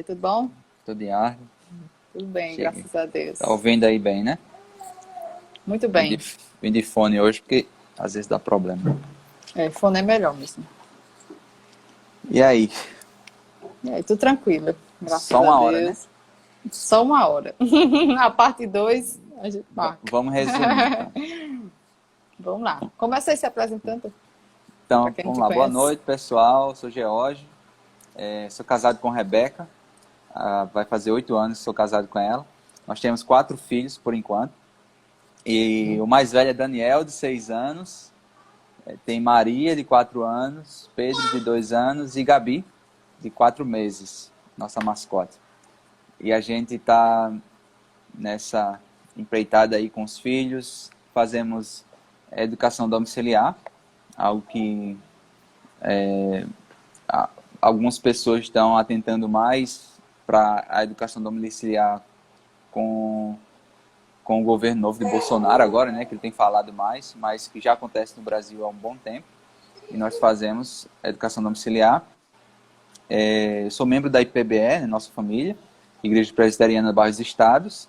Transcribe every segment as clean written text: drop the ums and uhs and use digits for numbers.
Tudo bom? Tudo em ordem. Tudo bem, Cheguei. graças a Deus. Tá ouvindo aí bem, né? Muito Vim de, bem. vim de fone hoje porque às vezes dá problema. Fone é melhor mesmo. E aí? E aí, tudo tranquilo, graças Só a uma hora, né? Deus. Só uma hora. A parte 2 a gente marca. Vamos resumir, então. Vamos lá. Começa aí se apresentando, para Então, quem não vamos te lá. Boa conhece. noite, pessoal. Sou George. Sou casado com Rebeca. Vai fazer 8 anos que sou casado com ela. Nós temos 4 filhos, por enquanto. E o mais velho é Daniel, de 6 anos. Tem Maria, de 4 anos. Pedro, de 2 anos. E Gabi, de 4 meses. Nossa mascote. E a gente está nessa empreitada aí com os filhos. Fazemos educação domiciliar, algo que algumas pessoas estão atentando mais para a educação domiciliar com, com o governo novo de Bolsonaro agora, né, que ele tem falado mais, mas que já acontece no Brasil há um bom tempo. E nós fazemos educação domiciliar. Eu sou membro da IPBE, né, nossa família, Igreja Presbiteriana de Bairros Estados,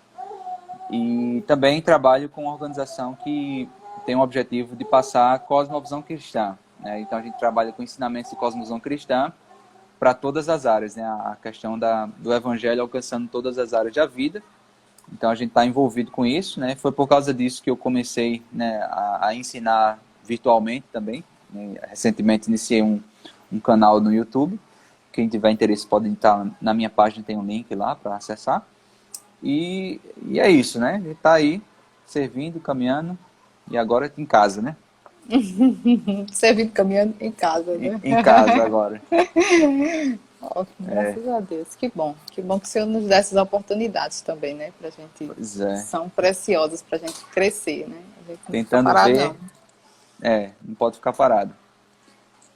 e também trabalho com uma organização que tem o objetivo de passar a cosmovisão cristã, né? Então a gente trabalha com ensinamentos de cosmovisão cristã para todas as áreas, né? A questão do evangelho alcançando todas as áreas da vida. Então a gente está envolvido com isso, né? Foi por causa disso que eu comecei, né, a ensinar virtualmente também, né? Recentemente iniciei um canal no YouTube. Quem tiver interesse pode entrar na minha página, tem um link lá para acessar. E é isso, né? Ele está aí, servindo, caminhando, e agora em casa, né? Servindo, caminhando em casa, né? Em casa agora. Ó, graças a Deus. Que bom. Que bom que o Senhor nos dá essas oportunidades também, né? Pra gente. Pois é. São preciosas pra gente crescer, né? A gente não fica Tentando parado, não. ver, não pode ficar parado.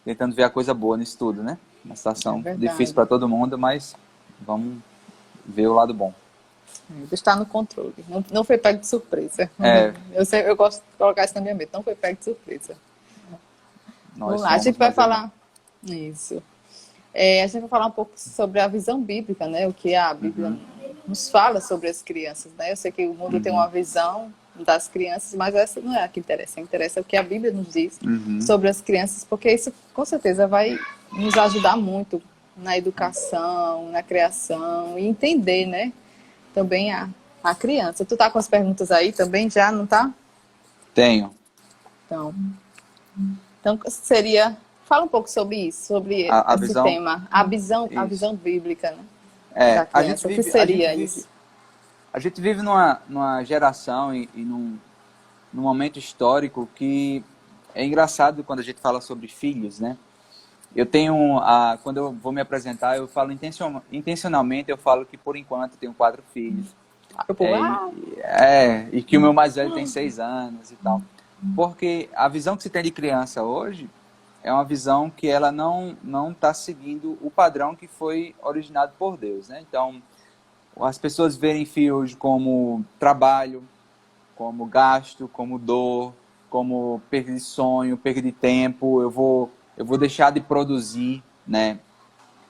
Tentando ver a coisa boa nisso tudo, né? Uma É situação difícil verdade. para todo mundo, mas vamos ver o lado bom. Deus está no controle. Não, não foi pego de surpresa. É, Eu gosto de colocar isso na minha mente. Não foi pego de surpresa. Vamos nós lá, a fomos, gente vai mas é bom. falar. Isso. A gente vai falar um pouco sobre a visão bíblica, né? O que a Bíblia nos fala sobre as crianças, né? Eu sei que o mundo tem uma visão das crianças, mas essa não é a que interessa. Interessa o que a Bíblia nos diz sobre as crianças, porque isso com certeza vai nos ajudar muito na educação, na criação e entender, né? Também a criança. Tu tá com as perguntas aí também já, não tá? Tenho. Então, então seria. Fala um pouco sobre isso, sobre A esse visão, tema, a isso. visão bíblica, né, da A gente criança. O que vive, a gente seria vive, isso? a gente vive numa geração e num momento histórico que é engraçado quando a gente fala sobre filhos, né? Eu tenho, quando eu vou me apresentar, eu falo intencionalmente, eu falo que por enquanto eu tenho 4 filhos. Aí o povo, E que o meu mais velho tem 6 anos e tal. Porque a visão que se tem de criança hoje é uma visão que ela não está seguindo o padrão que foi originado por Deus, né? Então, as pessoas verem filhos como trabalho, como gasto, como dor, como perda de sonho, perda de tempo, eu vou deixar de produzir, né?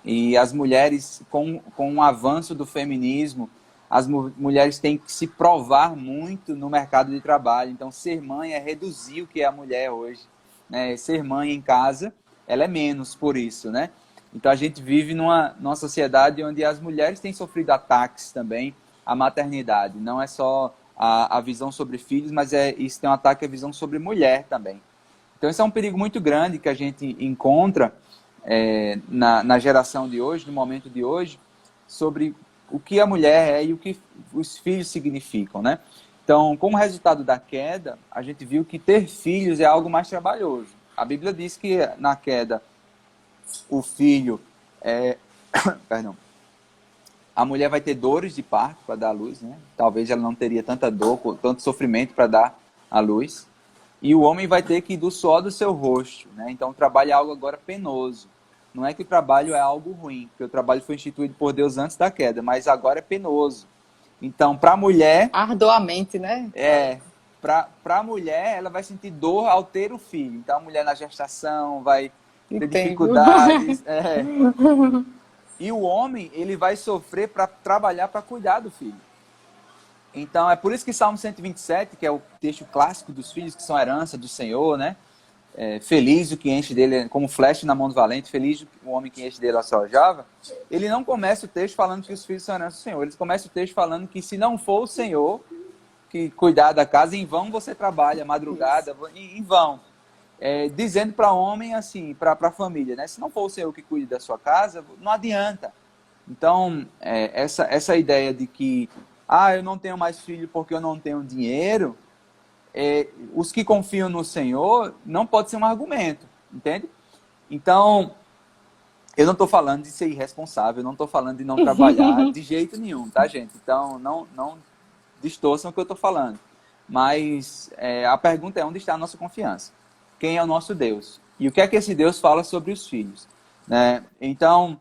E as mulheres, com o avanço do feminismo, as mulheres têm que se provar muito no mercado de trabalho. Então, ser mãe é reduzir o que é a mulher hoje, né? Ser mãe em casa, ela é menos por isso, né? Então, a gente vive numa sociedade onde as mulheres têm sofrido ataques também à maternidade. Não é só a visão sobre filhos, mas isso tem um ataque à visão sobre mulher também. Então, esse é um perigo muito grande que a gente encontra na geração de hoje, no momento de hoje, sobre o que a mulher é e o que os filhos significam, né? Então, como resultado da queda, a gente viu que ter filhos é algo mais trabalhoso. A Bíblia diz que na queda o filho perdão, a mulher vai ter dores de parto para dar à luz, né? Talvez ela não teria tanta dor, tanto sofrimento para dar à luz. E o homem vai ter que ir do suor do seu rosto, né? Então o trabalho é algo agora penoso. Não é que o trabalho é algo ruim, porque o trabalho foi instituído por Deus antes da queda, mas agora é penoso. Então, para a mulher, arduamente, né? para a mulher, ela vai sentir dor ao ter o filho. Então, a mulher na gestação vai ter Entendo. dificuldades. E o homem, ele vai sofrer para trabalhar para cuidar do filho. Então, é por isso que Salmo 127, que é o texto clássico dos filhos, que são herança do Senhor, né? Feliz o que enche dele, como flecha na mão do valente, feliz o homem que enche dele a sua aljava. Ele não começa o texto falando que os filhos são herança do Senhor. Ele começa o texto falando que se não for o Senhor que cuidar da casa, em vão você trabalha, madrugada, em vão. Dizendo para o homem, assim, para a família, né? Se não for o Senhor que cuide da sua casa, não adianta. Então, essa ideia de que eu não tenho mais filho porque eu não tenho dinheiro, os que confiam no Senhor não pode ser um argumento, entende? Então, eu não estou falando de ser irresponsável, eu não estou falando de não trabalhar de jeito nenhum, tá, gente? Então, não distorçam o que eu estou falando. Mas a pergunta é: onde está a nossa confiança? Quem é o nosso Deus? E o que é que esse Deus fala sobre os filhos? Né? Então,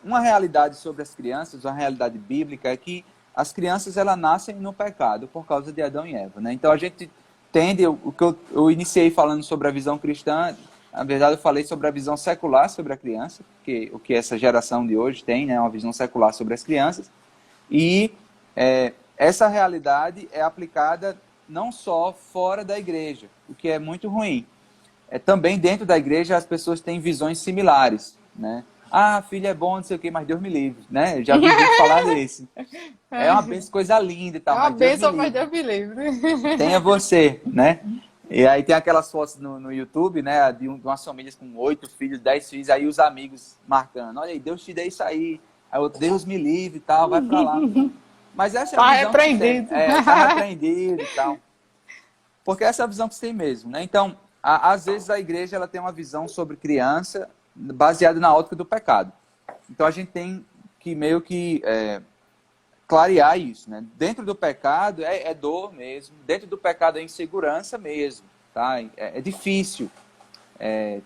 uma realidade sobre as crianças, uma realidade bíblica, é que as crianças elas nascem no pecado por causa de Adão e Eva. Né? Então, a gente tende, o que eu iniciei falando sobre a visão cristã, na verdade eu falei sobre a visão secular sobre a criança, o que essa geração de hoje tem, né? Uma visão secular sobre as crianças. E essa realidade é aplicada não só fora da igreja, o que é muito ruim. Também dentro da igreja as pessoas têm visões similares, né? Filho é bom, não sei o quê, mas Deus me livre, né? Já vi gente falar nisso. É uma benção, coisa linda e tal, uma mas Deus bênção, me mas livre. Deus me livre. Tenha você, né? E aí tem aquelas fotos no YouTube, né? De umas famílias com 8 filhos, 10 filhos, aí os amigos marcando: olha aí, Deus te dê isso aí. Aí outro: Deus me livre e tal, vai pra lá. Mas essa é a Tá visão que se tem. repreendido. Tá repreendido e tal. Porque essa é a visão que se tem mesmo, né? Então, às vezes a igreja ela tem uma visão sobre criança baseada na ótica do pecado. Então a gente tem que meio que clarear isso, né? Dentro do pecado é dor mesmo, dentro do pecado é insegurança mesmo, tá? É difícil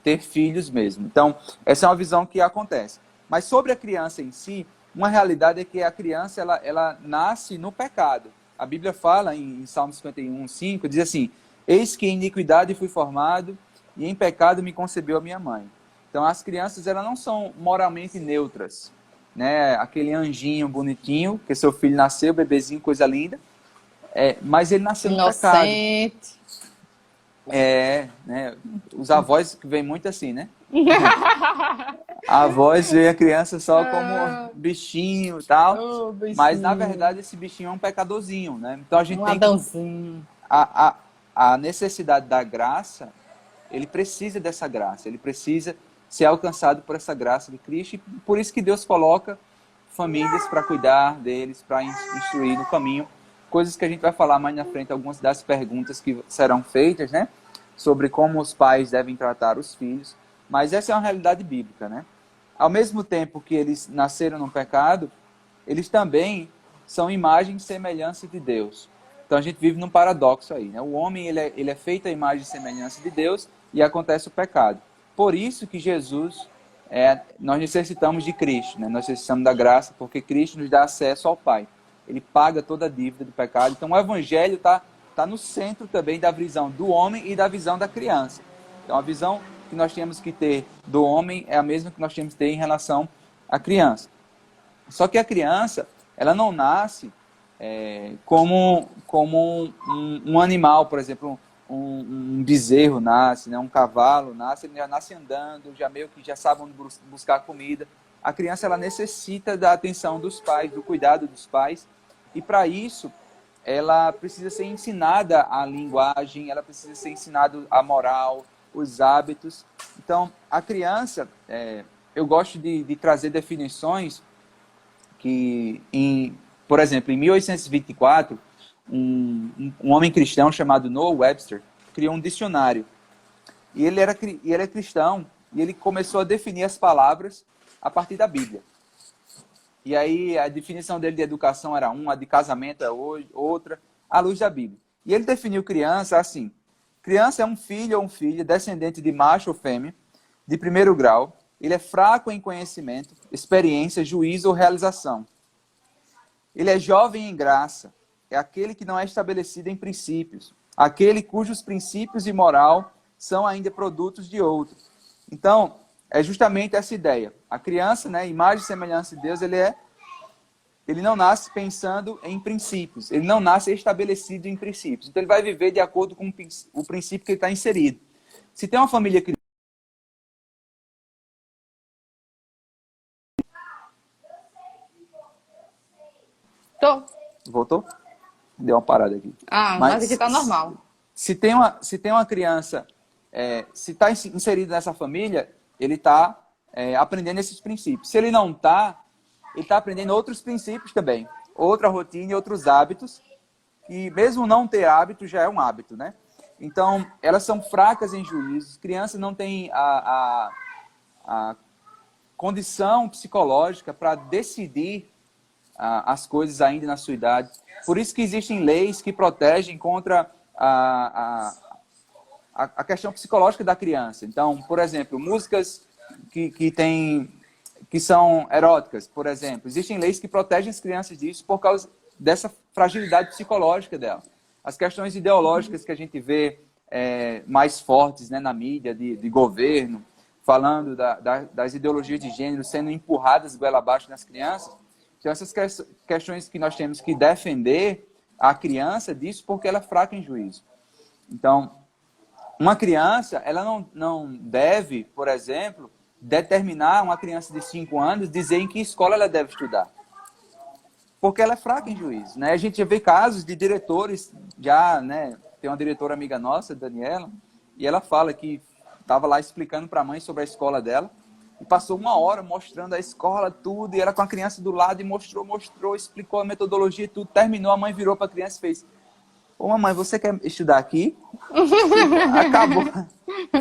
ter filhos mesmo. Então, essa é uma visão que acontece. Mas sobre a criança em si, uma realidade é que a criança ela nasce no pecado. A Bíblia fala em Salmo 51:5, diz assim: eis que em iniquidade fui formado e em pecado me concebeu a minha mãe. Então, as crianças elas não são moralmente neutras, né? Aquele anjinho bonitinho, que seu filho nasceu, bebezinho, coisa linda, mas ele nasceu no pecado. Inocente. Né? Os avós que vêm muito assim, né? A avós vê a criança só como bichinho e tal, Oh, mas na bichinho. verdade esse bichinho é um pecadorzinho, né? Então a gente Um tem que Adãozinho. a necessidade da graça, ele precisa dessa graça, ele precisa ser alcançado por essa graça de Cristo, e por isso que Deus coloca famílias para cuidar deles, para instruir no caminho, coisas que a gente vai falar mais na frente, algumas das perguntas que serão feitas, né? Sobre como os pais devem tratar os filhos, mas essa é uma realidade bíblica, né? Ao mesmo tempo que eles nasceram no pecado, eles também são imagem e semelhança de Deus. Então a gente vive num paradoxo aí, né? O homem ele é feito à imagem e semelhança de Deus e acontece o pecado. Por isso que Jesus, nós necessitamos de Cristo, né? Nós necessitamos da graça, porque Cristo nos dá acesso ao Pai. Ele paga toda a dívida do pecado. Então o Evangelho está no centro também da visão do homem e da visão da criança. Então a visão que nós temos que ter do homem é a mesma que nós temos que ter em relação à criança. Só que a criança, ela não nasce como um animal, por exemplo, um bezerro nasce, né? Um cavalo nasce, ele já nasce andando, já meio que já sabe onde buscar comida. A criança ela necessita da atenção dos pais, do cuidado dos pais, e para isso ela precisa ser ensinada a linguagem, ela precisa ser ensinada a moral, os hábitos. Então, a criança, eu gosto de trazer definições que, por exemplo, em 1824, um homem cristão chamado Noah Webster criou um dicionário. E ele é cristão, e ele começou a definir as palavras a partir da Bíblia. E aí a definição dele de educação era uma, de casamento é outra, à luz da Bíblia. E ele definiu criança assim: criança é um filho ou uma filha, descendente de macho ou fêmea, de primeiro grau. Ele é fraco em conhecimento, experiência, juízo ou realização. Ele é jovem em graça, é aquele que não é estabelecido em princípios, aquele cujos princípios e moral são ainda produtos de outro. Então, é justamente essa ideia. A criança, né, imagem e semelhança de Deus, ele não nasce pensando em princípios, ele não nasce estabelecido em princípios. Então ele vai viver de acordo com o princípio que ele está inserido. Se tem uma família que... Tô. Voltou? Deu uma parada aqui. Mas aqui tá normal. Se tem uma criança, se está inserido nessa família, ele está aprendendo esses princípios. Se ele não está, ele está aprendendo outros princípios também. Outra rotina e outros hábitos, que mesmo não ter hábito, já é um hábito, né? Então, elas são fracas em juízos. Crianças não têm a condição psicológica para decidir as coisas ainda na sua idade. Por isso que existem leis que protegem contra a questão psicológica da criança. Então, por exemplo, músicas que são eróticas, por exemplo. Existem leis que protegem as crianças disso por causa dessa fragilidade psicológica dela. As questões ideológicas que a gente vê mais fortes, né, na mídia, de governo, falando das ideologias de gênero sendo empurradas goela abaixo nas crianças. Então, essas questões que nós temos que defender a criança disso porque ela é fraca em juízo. Então, uma criança, ela não deve, por exemplo, determinar uma criança de 5 anos, dizer em que escola ela deve estudar. Porque ela é fraca em juízo, né? A gente já vê casos de diretores, né? Tem uma diretora amiga nossa, Daniela, e ela fala que estava lá explicando para a mãe sobre a escola dela, e passou 1 hora mostrando a escola, tudo, e ela com a criança do lado, e mostrou, explicou a metodologia e tudo. Terminou, a mãe virou para a criança e fez: ô mamãe, você quer estudar aqui? Acabou.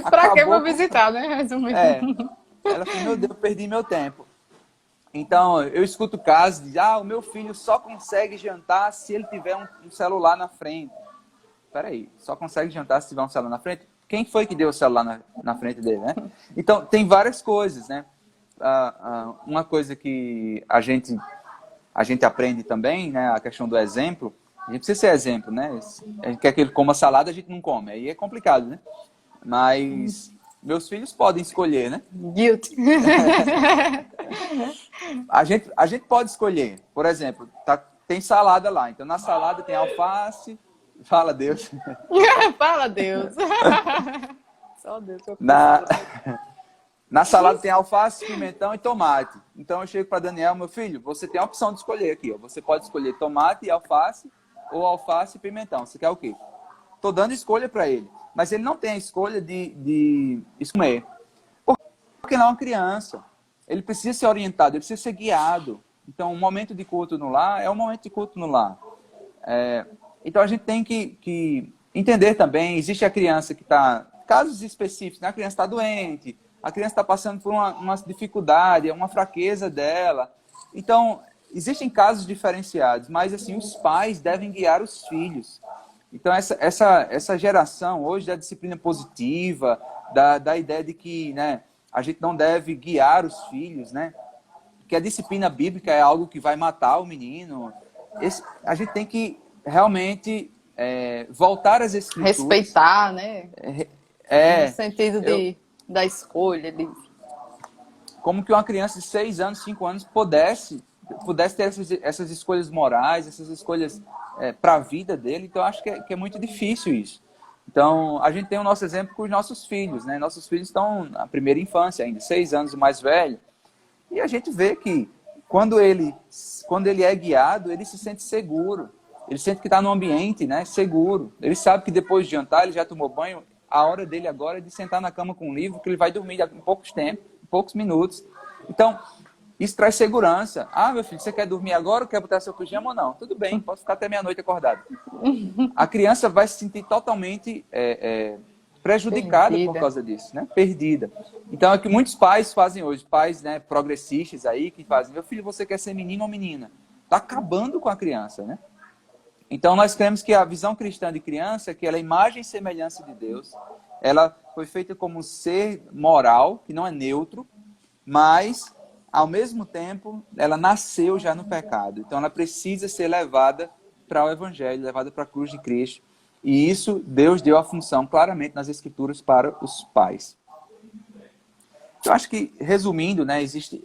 Pra que eu vou visitar, né? Ela falou: meu Deus, eu perdi meu tempo. Então, eu escuto casos de, o meu filho só consegue jantar se ele tiver um celular na frente. Peraí, só consegue jantar se tiver um celular na frente? Quem foi que deu o celular na frente dele, né? Então, tem várias coisas, né? Uma coisa que a gente aprende também, né? A questão do exemplo. A gente precisa ser exemplo, né? A gente quer que ele coma salada, a gente não come. Aí é complicado, né? Mas meus filhos podem escolher, né? Guilty. A gente pode escolher. Por exemplo, tem salada lá. Então, na salada tem alface. Fala, Deus. Fala, Deus. Só Deus. Na salada tem alface, pimentão e tomate. Então, eu chego para Daniel: meu filho, você tem a opção de escolher aqui. Ó. Você pode escolher tomate e alface ou alface e pimentão. Você quer o quê? Estou dando escolha para ele. Mas ele não tem a escolha de comer. Porque não é uma criança. Ele precisa ser orientado, ele precisa ser guiado. Então, um momento de culto no lar é um momento de culto no lar. Então, a gente tem que entender também, existe a criança que está... Casos específicos, né? A criança está doente, a criança está passando por uma dificuldade, uma fraqueza dela. Então, existem casos diferenciados, mas assim, os pais devem guiar os filhos. Então, essa geração hoje da disciplina positiva, da ideia de que, né, a gente não deve guiar os filhos, né? Que a disciplina bíblica é algo que vai matar o menino. A gente tem que realmente voltar às escrituras. Respeitar, né? No sentido da escolha. Como que uma criança de 6 anos, 5 anos pudesse ter essas escolhas morais, essas escolhas para a vida dele. Então, eu acho que é muito difícil isso. Então, a gente tem o nosso exemplo com os nossos filhos, né? Nossos filhos estão na primeira infância ainda, 6 anos o mais velho. E a gente vê que quando ele é guiado, ele se sente seguro. Ele sente que está num ambiente, né, seguro. Ele sabe que depois de jantar, ele já tomou banho. A hora dele agora é de sentar na cama com um livro, que ele vai dormir em poucos minutos. Então, isso traz segurança. Meu filho, você quer dormir agora ou quer botar seu pijama ou não? Tudo bem, posso ficar até meia-noite acordado. A criança vai se sentir totalmente prejudicada por causa disso, né? Perdida. Então, é o que muitos pais fazem hoje. Pais, né, progressistas aí, que fazem: meu filho, você quer ser menino ou menina? Está acabando com a criança, né? Então, nós cremos que a visão cristã de criança é que ela é imagem e semelhança de Deus. Ela foi feita como um ser moral, que não é neutro, mas, ao mesmo tempo, ela nasceu já no pecado. Então, ela precisa ser levada para o Evangelho, levada para a cruz de Cristo. E isso, Deus deu a função claramente nas Escrituras para os pais. Eu acho que, resumindo, né, existe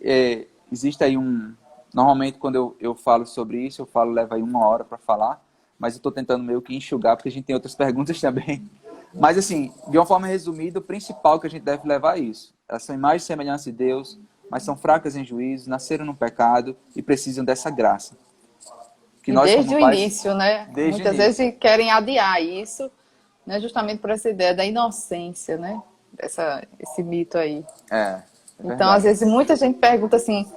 aí Normalmente, quando eu falo sobre isso, leva aí 1 hora para falar, mas eu estou tentando meio que enxugar, porque a gente tem outras perguntas também. Mas, assim, de uma forma resumida, o principal que a gente deve levar é isso. Elas são imagem e semelhança de Deus, mas são fracas em juízo, nasceram no pecado e precisam dessa graça. Que E nós, desde como o pais, início, né? desde o Muitas início. vezes querem adiar isso, né? Justamente por essa ideia da inocência, né? Esse mito aí. É Então, às verdade. vezes, muita gente pergunta assim,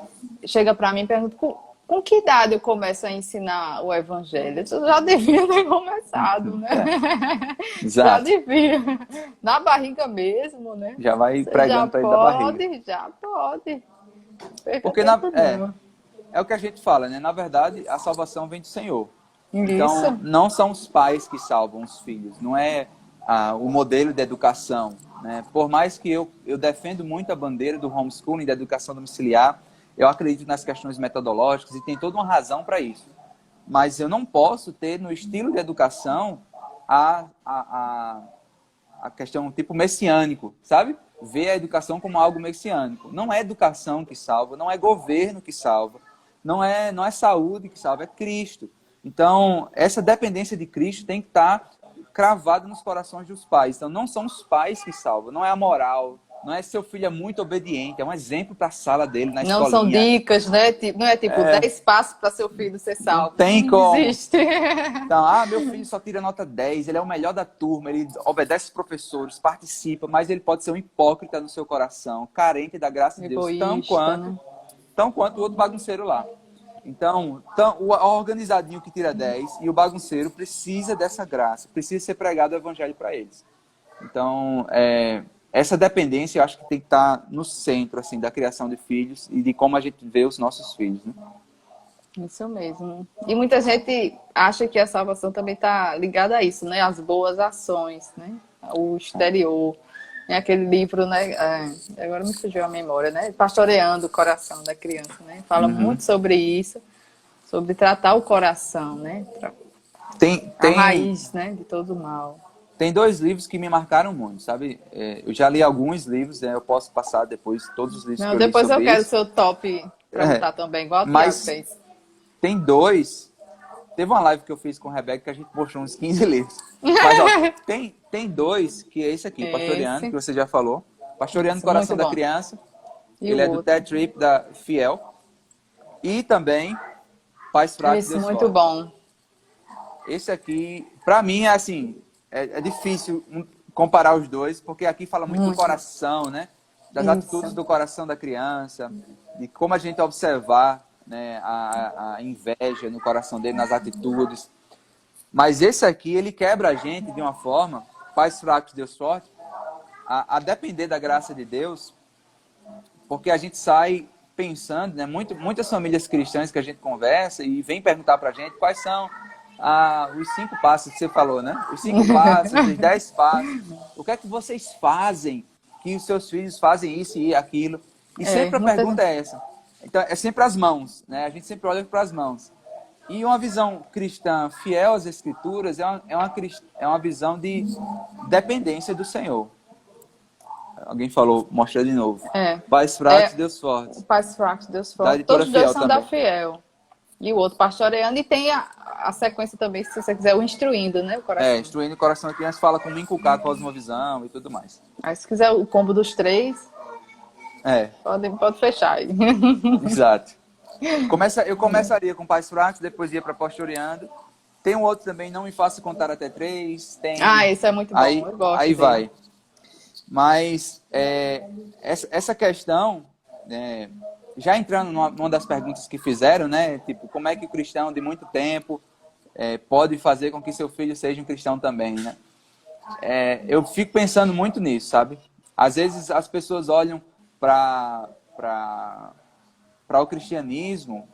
chega para mim e pergunta, com que idade eu começo a ensinar o evangelho? Eu já devia ter começado, né? É, Já exato. devia. Na barriga mesmo, né? Já vai Você pregando para ele da barriga. já pode. Perca Porque tempo não. é o que a gente fala, né? Na verdade, a salvação vem do Senhor. Então, Isso. não são os pais que salvam os filhos, não é o modelo de educação, né? Por mais que eu defendo muito a bandeira do homeschooling, da educação domiciliar, eu acredito nas questões metodológicas e tem toda uma razão para isso. Mas eu não posso ter no estilo de educação a questão tipo messiânico, sabe? Ver a educação como algo messiânico. Não é educação que salva, não é governo que salva, não é saúde que salva, é Cristo. Então, essa dependência de Cristo tem que estar cravada nos corações dos pais. Então, não são os pais que salvam, não é a moral, não é seu filho é muito obediente, é um exemplo para a sala dele, na Não são escolinha. dicas, né? Não é tipo 10 passos para seu filho ser Não salvo. tem Não como. existe. Então, meu filho só tira nota 10, ele é o melhor da turma, ele obedece os professores, participa, mas ele pode ser um hipócrita no seu coração, carente da graça de Deus, Egoísta, né? tão quanto o outro bagunceiro lá. Então, o organizadinho que tira 10 e o bagunceiro precisa dessa graça, precisa ser pregado o evangelho para eles. Então, essa dependência eu acho que tem que estar no centro assim, da criação de filhos e de como a gente vê os nossos filhos, né? Isso mesmo. E muita gente acha que a salvação também está ligada a isso, né? As boas ações, né? O exterior. Tem aquele livro, né? Agora me fugiu a memória, né? Pastoreando o coração da criança, né? Fala muito sobre isso, sobre tratar o coração, né? A raiz, né? De todo o mal. Tem 2 livros que me marcaram muito, sabe? Eu já li alguns livros, né? Eu posso passar depois todos os livros Não, que eu li depois eu sobre quero o isso. seu top para botar também, igual a Tiago Mas fez. tem 2. Teve uma live que eu fiz com a Rebeca que a gente mostrou uns 15 livros. Mas, ó, tem 2, que é esse aqui, Pastoreando, que você já falou. Pastoreando o Coração da Criança. E ele é do Ted Tripp, da Fiel. E também Pais Fracos, Esse Deus muito Forte. bom. Esse aqui, pra mim, é assim, é difícil comparar os dois, porque aqui fala muito do coração, né? Das atitudes do coração da criança, de como a gente observar, né, a inveja no coração dele, nas atitudes. Mas esse aqui, ele quebra a gente de uma forma, Pais Fracos, Deus Forte, a depender da graça de Deus, porque a gente sai pensando, né, muitas famílias cristãs que a gente conversa e vem perguntar pra gente quais são os 5 passos que você falou, né? Os 5 passos, os 10 passos. O que é que vocês fazem que os seus filhos fazem isso e aquilo? E sempre a pergunta é essa. Então, é sempre as mãos, né? A gente sempre olha para as mãos. E uma visão cristã fiel às Escrituras é uma visão de dependência do Senhor. Alguém falou, mostra de novo. Pais Fracos, Deus Fortes. Pais Fracos, Deus Da Fortes. editora Todos os dois Fiel são também. da Fiel. E o outro, Pastoreando. E tem a sequência também, se você quiser, o Instruindo, né? O coração. Instruindo o Coração da Criança fala como inculcar a cosmovisão e tudo mais. Aí, se quiser o combo dos 3, pode fechar aí. Exato. Eu começaria com Pais Fracos, depois ia para Pastoreando. Tem um outro também, Não Me Faça Contar Até 3. Esse é muito bom, eu gosto aí dele. vai. Mas essa questão, já entrando numa das perguntas que fizeram, né? Tipo, como é que o cristão de muito tempo pode fazer com que seu filho seja um cristão também, né? Eu fico pensando muito nisso, sabe? Às vezes as pessoas olham para o cristianismo,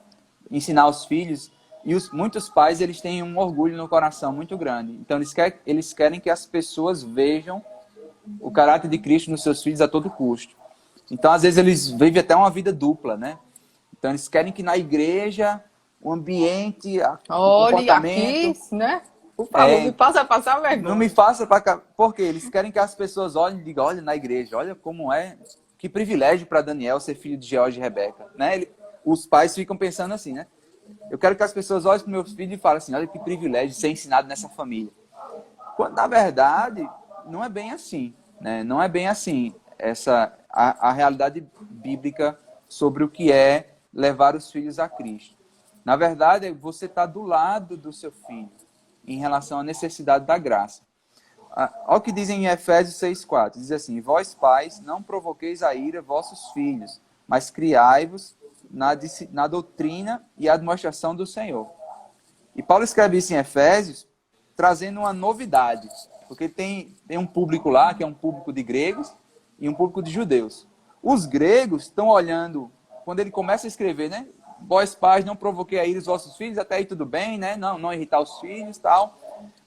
ensinar os filhos, e muitos pais eles têm um orgulho no coração muito grande. Então eles querem que as pessoas vejam o caráter de Cristo nos seus filhos a todo custo. Então, às vezes, eles vivem até uma vida dupla, né? Então, eles querem que na igreja, o ambiente, o comportamento... Aqui, né? Por favor, me faça passar vergonha. Não me faça para cá. Porque eles querem que as pessoas olhem e digam, olha na igreja, olha como é que privilégio para Daniel ser filho de George e Rebeca, né? Os pais ficam pensando assim, né? Eu quero que as pessoas olhem para o meu filho e falem assim, olha que privilégio ser ensinado nessa família. Quando, na verdade, não é bem assim, né? Não é bem assim a realidade bíblica sobre o que é levar os filhos a Cristo. Na verdade, você está do lado do seu filho em relação à necessidade da graça. Olha o que diz em Efésios 6,4. Diz assim, vós pais, não provoqueis a ira vossos filhos, mas criai-vos na doutrina e admoestação do Senhor. E Paulo escreve isso em Efésios, trazendo uma novidade. Porque tem um público lá, que é um público de gregos e um público de judeus. Os gregos estão olhando, quando ele começa a escrever, né? Vós pais, não provoquei a ira os vossos filhos, até aí tudo bem, né? Não irritar os filhos e tal.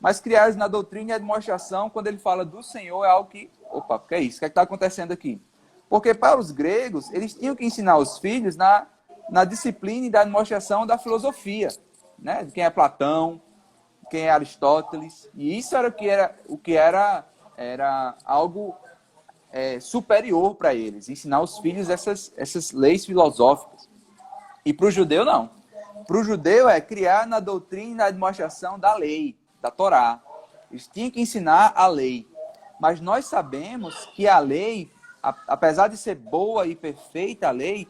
Mas criares na doutrina e admoestação, quando ele fala do Senhor, é algo que... Opa, o que é isso? O que está acontecendo aqui? Porque para os gregos, eles tinham que ensinar os filhos na disciplina e da admoestação da filosofia, né? De quem é Platão, quem é Aristóteles. E isso era o que era algo superior para eles, ensinar os filhos essas leis filosóficas. E para o judeu, não. Para o judeu é criar na doutrina e na admoestação da lei, da Torá. Eles tinham que ensinar a lei. Mas nós sabemos que a lei, apesar de ser boa e perfeita a lei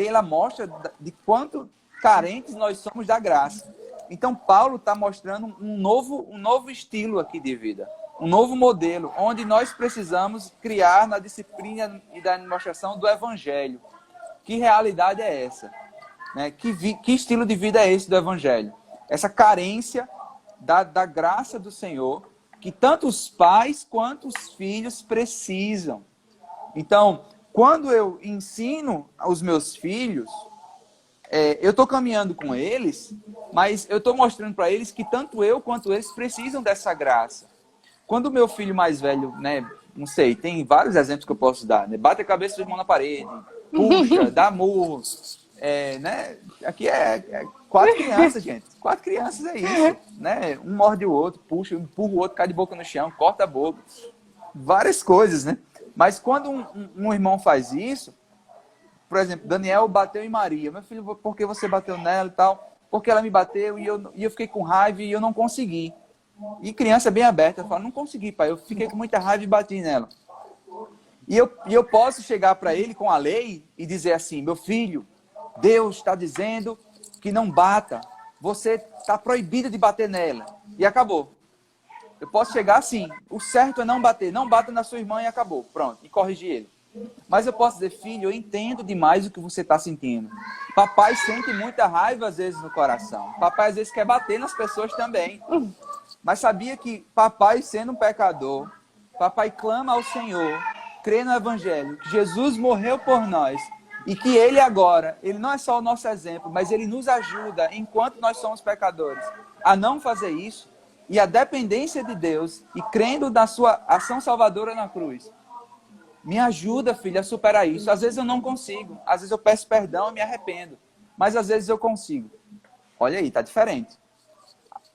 ela mostra de quanto carentes nós somos da graça. Então, Paulo está mostrando um novo estilo aqui de vida. Um novo modelo, onde nós precisamos criar na disciplina e da admoestação do Evangelho. Que realidade é essa? Né? Que estilo de vida é esse do Evangelho? Essa carência da graça do Senhor, que tanto os pais quanto os filhos precisam. Então, quando eu ensino aos meus filhos, eu estou caminhando com eles, mas eu estou mostrando para eles que tanto eu quanto eles precisam dessa graça. Quando o meu filho mais velho, né, não sei, tem vários exemplos que eu posso dar, né? Bate a cabeça do irmão na parede, puxa, dá murro, né? Aqui é 4 crianças, gente. 4 crianças é isso, né? Um morde o outro, puxa, empurra o outro, cai de boca no chão, corta a boca. Várias coisas, né? Mas quando um irmão faz isso, por exemplo, Daniel bateu em Maria. Meu filho, por que você bateu nela e tal? Porque ela me bateu e eu fiquei com raiva e eu não consegui. E criança bem aberta, fala, não consegui, pai. Eu fiquei com muita raiva e bati nela. E eu posso chegar para ele com a lei e dizer assim, meu filho, Deus está dizendo que não bata. Você está proibido de bater nela. E acabou. Eu posso chegar assim, o certo é não bater. Não bata na sua irmã e acabou. Pronto, e corrigir ele. Mas eu posso dizer, filho, eu entendo demais o que você está sentindo. Papai sente muita raiva às vezes no coração. Papai às vezes quer bater nas pessoas também. Mas sabia que papai, sendo um pecador, papai clama ao Senhor, crê no Evangelho, que Jesus morreu por nós e que Ele agora, Ele não é só o nosso exemplo, mas Ele nos ajuda, enquanto nós somos pecadores, a não fazer isso e a dependência de Deus e crendo na sua ação salvadora na cruz. Me ajuda, filho, a superar isso. Às vezes eu não consigo, às vezes eu peço perdão e me arrependo, mas às vezes eu consigo. Olha aí, tá diferente.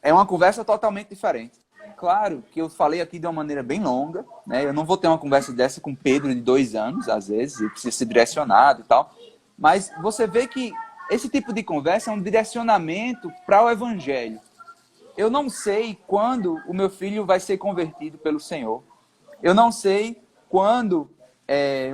É uma conversa totalmente diferente. Claro que eu falei aqui de uma maneira bem longa, né? Eu não vou ter uma conversa dessa com Pedro de 2 anos, às vezes, e precisa ser direcionado e tal. Mas você vê que esse tipo de conversa é um direcionamento para o Evangelho. Eu não sei quando o meu filho vai ser convertido pelo Senhor. Eu não sei quando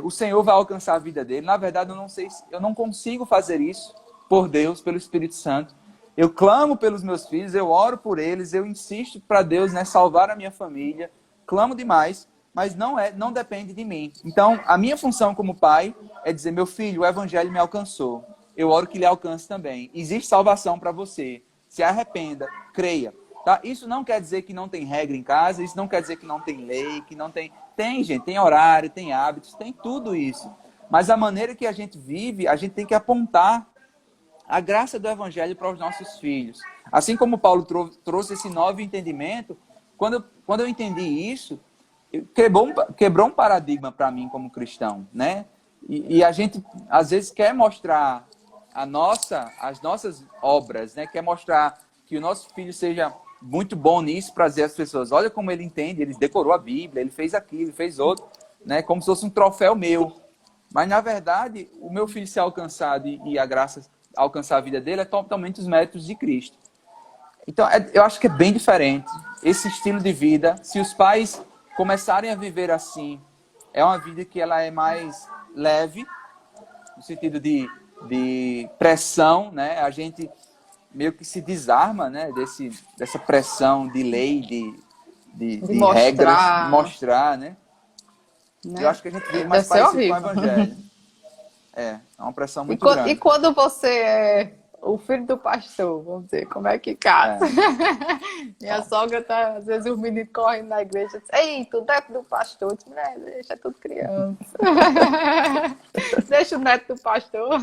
o Senhor vai alcançar a vida dele. Na verdade, eu não sei, eu não consigo fazer isso por Deus, pelo Espírito Santo. Eu clamo pelos meus filhos, eu oro por eles, eu insisto para Deus, né, salvar a minha família, clamo demais, mas não depende de mim. Então, a minha função como pai é dizer, meu filho, o Evangelho me alcançou. Eu oro que lhe alcance também. Existe salvação para você. Se arrependa, creia. Tá? Isso não quer dizer que não tem regra em casa, isso não quer dizer que não tem lei, que não tem... Tem, gente, tem horário, tem hábitos, tem tudo isso. Mas a maneira que a gente vive, a gente tem que apontar a graça do Evangelho para os nossos filhos. Assim como Paulo trouxe esse novo entendimento, quando eu entendi isso, quebrou um paradigma para mim como cristão, né? E a gente, às vezes, quer mostrar as nossas obras, né? Quer mostrar que o nosso filho seja muito bom nisso para dizer às pessoas, olha como ele entende, ele decorou a Bíblia, ele fez aquilo, ele fez outro, né? Como se fosse um troféu meu. Mas, na verdade, o meu filho ser alcançado e a graça alcançar a vida dele é totalmente os méritos de Cristo. Então, eu acho que é bem diferente. Esse estilo de vida, se os pais começarem a viver assim, é uma vida que ela é mais leve, no sentido de pressão, né? A gente meio que se desarma, né? Dessa pressão de lei, de regras, mostrar, né? Eu acho que a gente vive mais parecido com o Evangelho. É uma pressão muito grande. E quando você é o filho do pastor, vamos dizer, como é que casa? Minha sogra tá, às vezes os meninos correm na igreja e dizem, ei, tu neto do pastor. Eu disse, deixa tudo criança. Deixa o neto do pastor.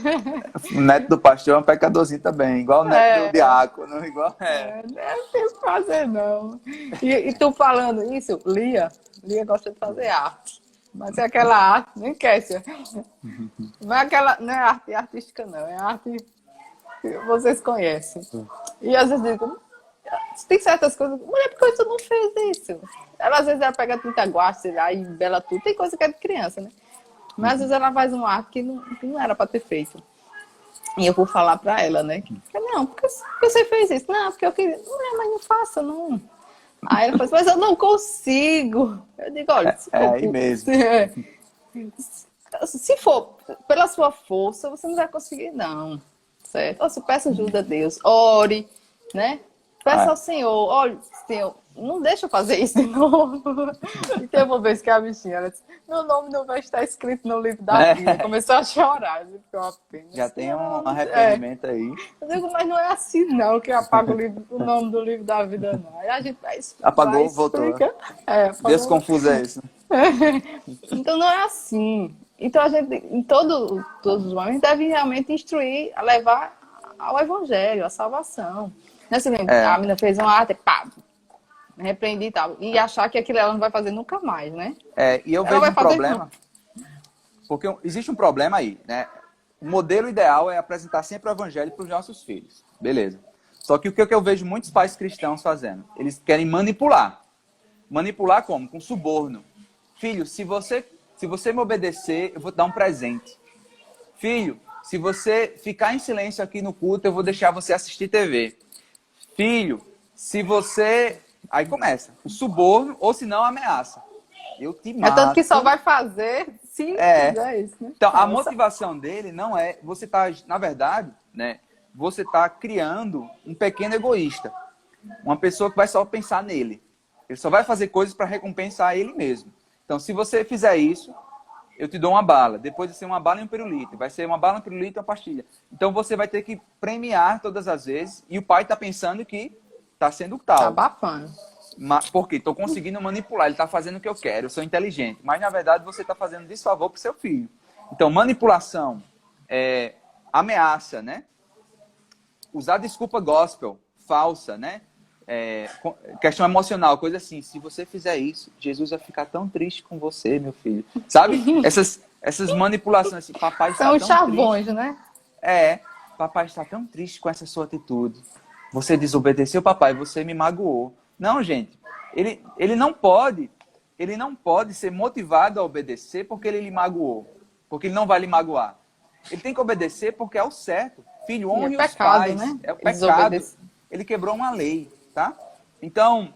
O neto do pastor é um pecadorzinho também, igual o neto do diácono. Igual, não é assim fazer, não. E tu falando isso, Lia gosta de fazer arte. Mas é aquela arte, nem quer ser. Não é arte artística, não. É arte que vocês conhecem. E às vezes digo, tem certas coisas, mulher, por que você não fez isso? Ela, às vezes ela pega tinta guache lá e bela tudo. Tem coisa que é de criança, né? Mas às vezes ela faz uma arte que não era para ter feito. E eu vou falar para ela, né? Não, porque você fez isso? Não, porque eu queria. Mulher, mas não faça, não. Aí ela falou assim, mas eu não consigo. Eu digo, olha, aí mesmo. Se for pela sua força, você não vai conseguir, não. Certo? Você peça ajuda a Deus, ore, né? Peça ao Senhor, olha, Senhor, não deixa eu fazer isso de novo. E teve uma vez que a bichinha, ela disse, meu nome não vai estar escrito no livro da vida. Começou a chorar, ficou uma pena. Já tem um arrependimento aí. Eu digo, mas não é assim não, que eu apago o nome do livro da vida, não. Aí a gente apagou, voltou. Deus confuso é isso. Então não é assim. Então a gente, em todos os momentos, deve realmente instruir, a levar ao evangelho, à salvação. Não é assim, a menina fez uma arte, pá, repreendi e tal. E achar que aquilo ela não vai fazer nunca mais, né? E eu vejo um problema. Porque existe um problema aí, né? O modelo ideal é apresentar sempre o evangelho para os nossos filhos. Beleza. Só que o que eu vejo muitos pais cristãos fazendo? Eles querem manipular. Manipular como? Com suborno. Filho, se você me obedecer, eu vou te dar um presente. Filho, se você ficar em silêncio aqui no culto, eu vou deixar você assistir TV. Filho, se você... Aí começa. O suborno, ou se não, a ameaça. Eu te mato. É tanto que só vai fazer se fizer isso, né? Então, a motivação dele não é... Você tá, na verdade, né? Você está criando um pequeno egoísta. Uma pessoa que vai só pensar nele. Ele só vai fazer coisas para recompensar ele mesmo. Então, se você fizer isso, eu te dou uma bala. Depois vai ser uma bala e um pirulito. Vai ser uma bala, um pirulito e uma pastilha. Então, você vai ter que premiar todas as vezes. E o pai está pensando que está sendo tal. Tá abafando. Por quê? Estou conseguindo manipular. Ele está fazendo o que eu quero. Eu sou inteligente. Mas, na verdade, você está fazendo desfavor para o seu filho. Então, manipulação, ameaça, né? Usar desculpa gospel, falsa, né? Questão emocional, coisa assim. Se você fizer isso, Jesus vai ficar tão triste com você, meu filho. Sabe? Essas manipulações. Assim, papai está São tão chavões, triste. Né? Papai está tão triste com essa sua atitude. Você desobedeceu, papai, você me magoou. Não, gente. Ele não pode ser motivado a obedecer porque ele lhe magoou. Porque ele não vai lhe magoar. Ele tem que obedecer porque é o certo. Filho, honre os pais. Né? É o pecado. Ele quebrou uma lei, tá? Então,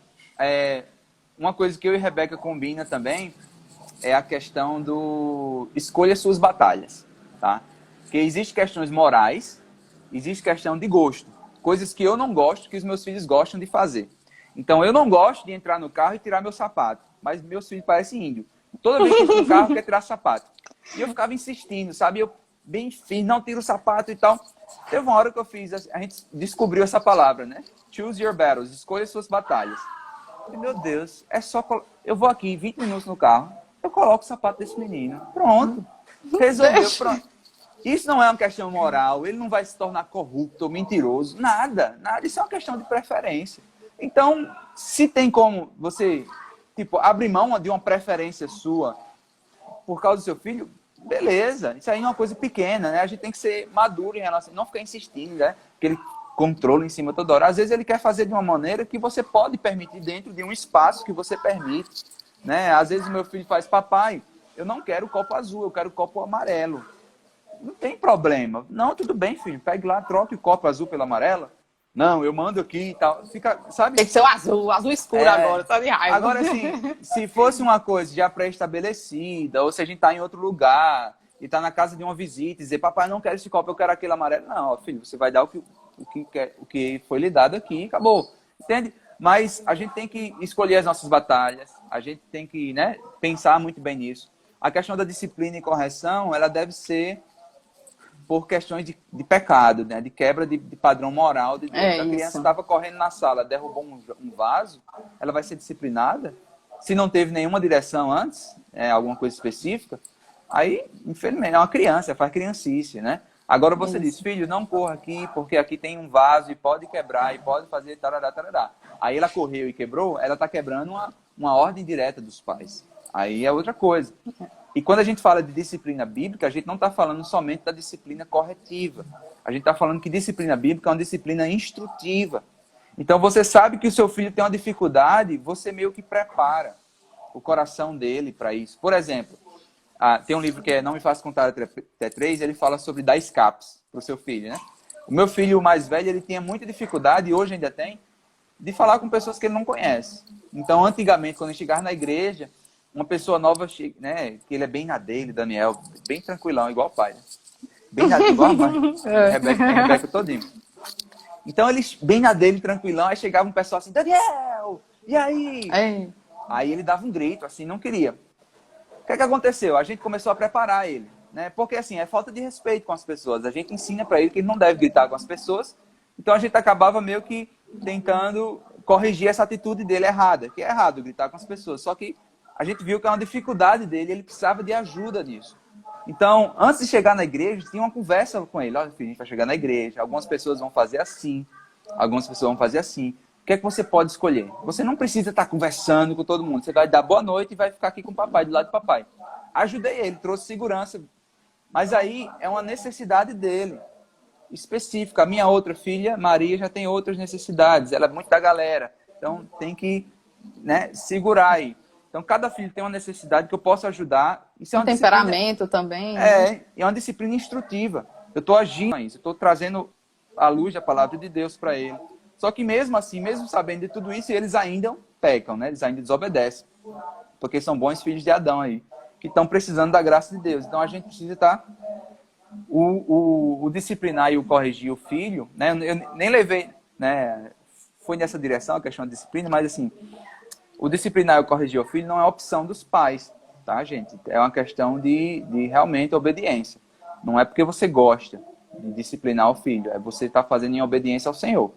uma coisa que eu e Rebeca combina também é a questão do escolha suas batalhas, tá? Porque existe questões morais, existe questão de gosto. Coisas que eu não gosto, que os meus filhos gostam de fazer. Então, eu não gosto de entrar no carro e tirar meu sapato, mas meus filhos parecem índio. Toda vez que eu entro no carro, quer tirar sapato. E eu ficava insistindo, sabe? Eu bem fiz, não tiro o sapato e tal. Teve uma hora que eu fiz, a gente descobriu essa palavra, né? Choose your battles, escolha suas batalhas. E, meu Deus, é só... Eu vou aqui 20 minutos no carro, eu coloco o sapato desse menino. Pronto. Resolveu, pronto. Isso não é uma questão moral, ele não vai se tornar corrupto ou mentiroso, nada. Isso é uma questão de preferência. Então, se tem como você, abrir mão de uma preferência sua por causa do seu filho, beleza. Isso aí é uma coisa pequena, né? A gente tem que ser maduro em relação, não ficar insistindo, né? Aquele controle em cima toda hora. Às vezes ele quer fazer de uma maneira que você pode permitir dentro de um espaço que você permite, né? Às vezes o meu filho faz, papai, eu não quero o copo azul, eu quero o copo amarelo. Não tem problema. Não, tudo bem, filho. Pegue lá, troque o copo azul pelo amarelo. Não, eu mando aqui e tal. Fica, sabe? Tem que ser o azul, azul escuro agora, tá de raiva. Agora, assim, se fosse uma coisa já pré-estabelecida, ou se a gente tá em outro lugar e tá na casa de uma visita e dizer, papai, não quero esse copo, eu quero aquele amarelo. Não, ó, filho, você vai dar o que foi lhe dado aqui e acabou. Entende? Mas a gente tem que escolher as nossas batalhas, a gente tem que, né, pensar muito bem nisso. A questão da disciplina e correção, ela deve ser por questões de pecado, né? De quebra de padrão moral de Deus. A criança estava correndo na sala, derrubou um vaso, ela vai ser disciplinada? Se não teve nenhuma direção antes, alguma coisa específica, aí, infelizmente, é uma criança, faz criancice, né? Agora você diz, filho, não corra aqui, porque aqui tem um vaso e pode quebrar, e pode fazer tarará, tarará. Aí ela correu e quebrou, ela está quebrando uma ordem direta dos pais. Aí é outra coisa. E quando a gente fala de disciplina bíblica, a gente não está falando somente da disciplina corretiva. A gente está falando que disciplina bíblica é uma disciplina instrutiva. Então, você sabe que o seu filho tem uma dificuldade, você meio que prepara o coração dele para isso. Por exemplo, tem um livro que é Não Me Faça Contar Até 3, ele fala sobre dar escapes para o seu filho, né? O meu filho, o mais velho, ele tinha muita dificuldade, e hoje ainda tem, de falar com pessoas que ele não conhece. Então, antigamente, quando ele chegava na igreja, uma pessoa nova, né, que ele é bem na dele, Daniel, bem tranquilão, igual o pai, né? Bem na dele, igual a mãe, Rebeca todinho. Então, ele bem na dele, tranquilão, aí chegava um pessoal assim, Daniel, e aí? Aí ele dava um grito, assim, não queria. O que aconteceu? A gente começou a preparar ele, né? Porque, assim, é falta de respeito com as pessoas. A gente ensina para ele que ele não deve gritar com as pessoas, então a gente acabava meio que tentando corrigir essa atitude dele errada, que é errado gritar com as pessoas, só que a gente viu que é uma dificuldade dele, ele precisava de ajuda nisso. Então, antes de chegar na igreja, tinha uma conversa com ele. Olha, filho, a gente vai chegar na igreja, algumas pessoas vão fazer assim, algumas pessoas vão fazer assim. O que é que você pode escolher? Você não precisa estar conversando com todo mundo. Você vai dar boa noite e vai ficar aqui com o papai, do lado do papai. Ajudei ele, trouxe segurança. Mas aí é uma necessidade dele, específica. A minha outra filha, Maria, já tem outras necessidades. Ela é muito da galera. Então, tem que, né, segurar aí. Então, cada filho tem uma necessidade que eu posso ajudar. Isso é uma temperamento também. É uma disciplina instrutiva. Eu estou agindo isso, eu estou trazendo à luz a palavra de Deus para ele. Só que mesmo assim, mesmo sabendo de tudo isso, eles ainda pecam, né? Eles ainda desobedecem. Porque são bons filhos de Adão aí, que estão precisando da graça de Deus. Então, a gente precisa estar... O disciplinar e o corrigir o filho, né? Eu nem levei, né? Foi nessa direção a questão da disciplina, mas assim... O disciplinar e o corrigir o filho não é opção dos pais, tá, gente? É uma questão de realmente obediência. Não é porque você gosta de disciplinar o filho, é você estar fazendo em obediência ao Senhor.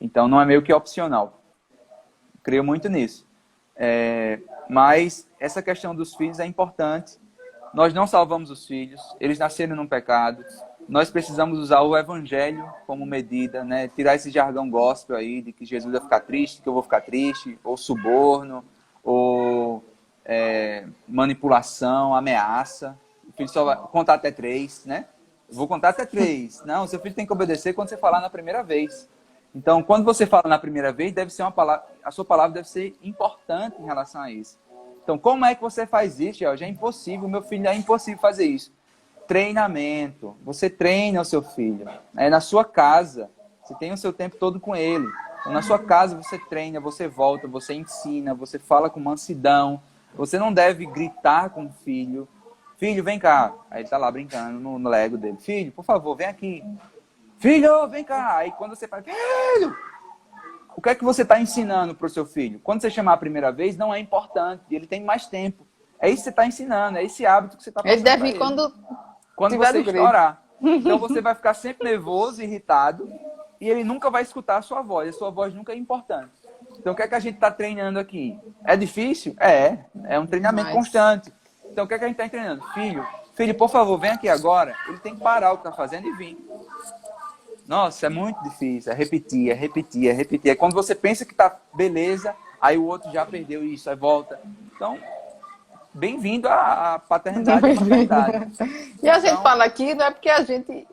Então, não é meio que opcional. Creio muito nisso. Mas essa questão dos filhos é importante. Nós não salvamos os filhos, eles nasceram num pecado. Nós precisamos usar o evangelho como medida, né? Tirar esse jargão gospel aí de que Jesus vai ficar triste, que eu vou ficar triste, ou suborno, ou manipulação, ameaça. O filho só vai contar até 3, né? Eu vou contar até 3. Não, seu filho tem que obedecer quando você falar na primeira vez. Então, quando você fala na primeira vez, deve ser uma palavra, a sua palavra deve ser importante em relação a isso. Então, como é que você faz isso, George? É impossível, meu filho, é impossível fazer isso. Treinamento. Você treina o seu filho. Na sua casa. Você tem o seu tempo todo com ele. Então, na sua casa você treina, você volta, você ensina, você fala com mansidão. Você não deve gritar com o filho. Filho, vem cá. Aí ele tá lá brincando no Lego dele. Filho, por favor, vem aqui. Filho, vem cá. Aí quando você fala, filho, o que é que você está ensinando para o seu filho? Quando você chamar a primeira vez, não é importante. Ele tem mais tempo. É isso que você está ensinando. É esse hábito que você está passando. Ele deve ir quando você estourar. Então você vai ficar sempre nervoso, irritado, e ele nunca vai escutar a sua voz. A sua voz nunca é importante. Então o que é que a gente está treinando aqui? É difícil? É um treinamento constante. Então o que é que a gente está treinando? Filho, por favor, vem aqui agora. Ele tem que parar o que está fazendo e vir. Nossa, é muito difícil. É repetir, é repetir, é repetir. É quando você pensa que tá beleza, aí o outro já perdeu isso, aí volta. Então, bem-vindo à paternidade e maternidade. E a gente fala aqui, não é porque a gente...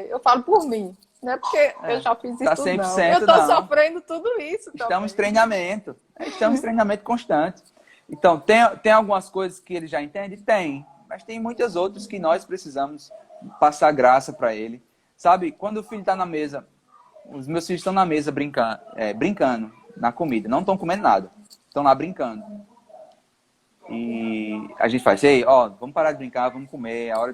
eu falo por mim. Não é porque eu já fiz isso, tá 100%, não. Eu estou sofrendo tudo isso. Estamos em treinamento. Estamos em treinamento constante. Então, tem algumas coisas que ele já entende? Tem. Mas tem muitas outras que nós precisamos passar graça para ele. Sabe, quando o filho está na mesa, os meus filhos estão na mesa brincando na comida, não estão comendo nada, estão lá brincando. E a gente faz, ei, ó, vamos parar de brincar, vamos comer, é a hora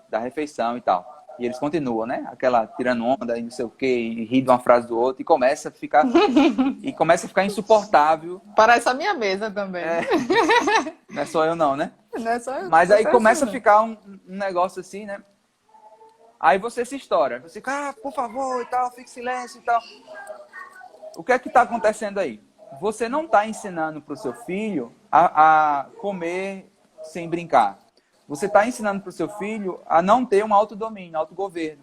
da refeição e tal. E eles continuam, né? Aquela tirando onda e não sei o quê, e ri de uma frase do outro, e começa a ficar insuportável. Parece a minha mesa também. Não é só eu não, né? Não é só eu. Mas aí começa a ficar um negócio assim, né? Aí você se estoura. Você fica, por favor, e tal, fique em silêncio e tal. O que é que está acontecendo aí? Você não está ensinando para o seu filho a comer sem brincar. Você está ensinando para o seu filho a não ter um autodomínio, autogoverno.